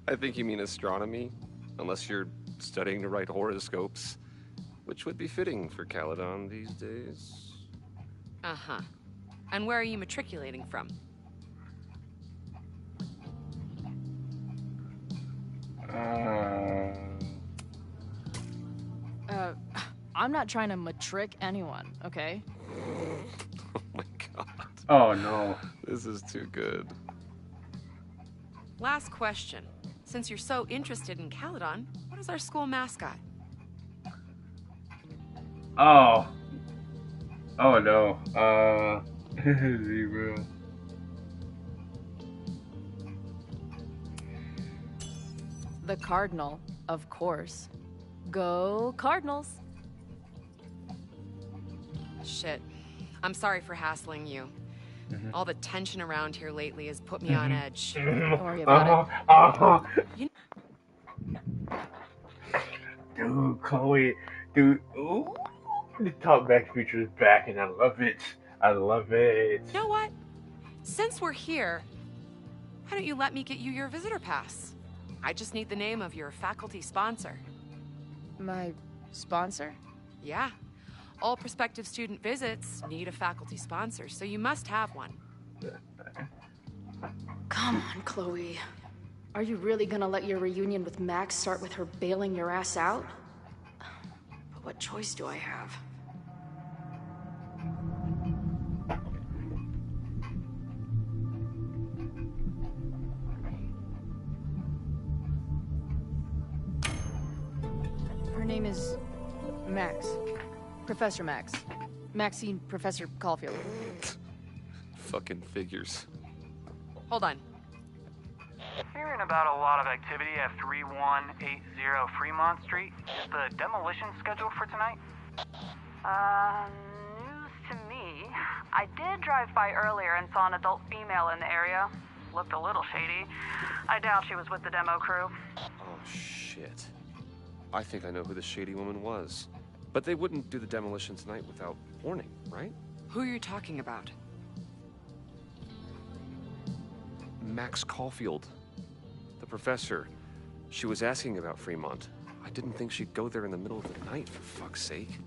I think you mean astronomy, unless you're studying to write horoscopes, which would be fitting for Caledon these days. Uh-huh. And where are you matriculating from? I'm not trying to matric anyone, okay? Oh my god. Oh no. This is too good. Last question. Since you're so interested in Caledon, what is our school mascot? Oh. Oh no. Zero. The Cardinal, of course. Go Cardinals! Shit. I'm sorry for hassling you. All the tension around here lately has put me on edge. Don't worry about it. Dude, Chloe, dude, ooh, the talkback feature is back, and I love it. I love it. You know what? Since we're here, why don't you let me get you your visitor pass? I just need the name of your faculty sponsor. My sponsor? Yeah. All prospective student visits need a faculty sponsor, so you must have one. Come on, Chloe. Are you really gonna let your reunion with Max start with her bailing your ass out? But what choice do I have? Her name is Max. Professor Max. Maxine Professor Caulfield. Fucking figures. Hold on. Hearing about a lot of activity at 3180 Fremont Street. Is the demolition scheduled for tonight? News to me. I did drive by earlier and saw an adult female in the area. Looked a little shady. I doubt she was with the demo crew. Oh, shit. I think I know who the shady woman was. But they wouldn't do the demolition tonight without warning, right? Who are you talking about? Max Caulfield. The professor. She was asking about Fremont. I didn't think she'd go there in the middle of the night, for fuck's sake.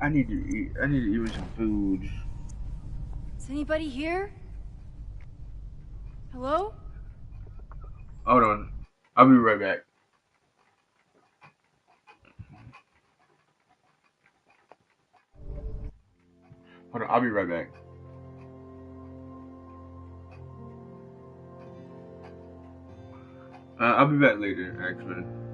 I need to eat. I need to eat with some food. Is anybody here? Hello? Hold on. I'll be right back. Hold on. I'll be right back. I'll be back later, actually.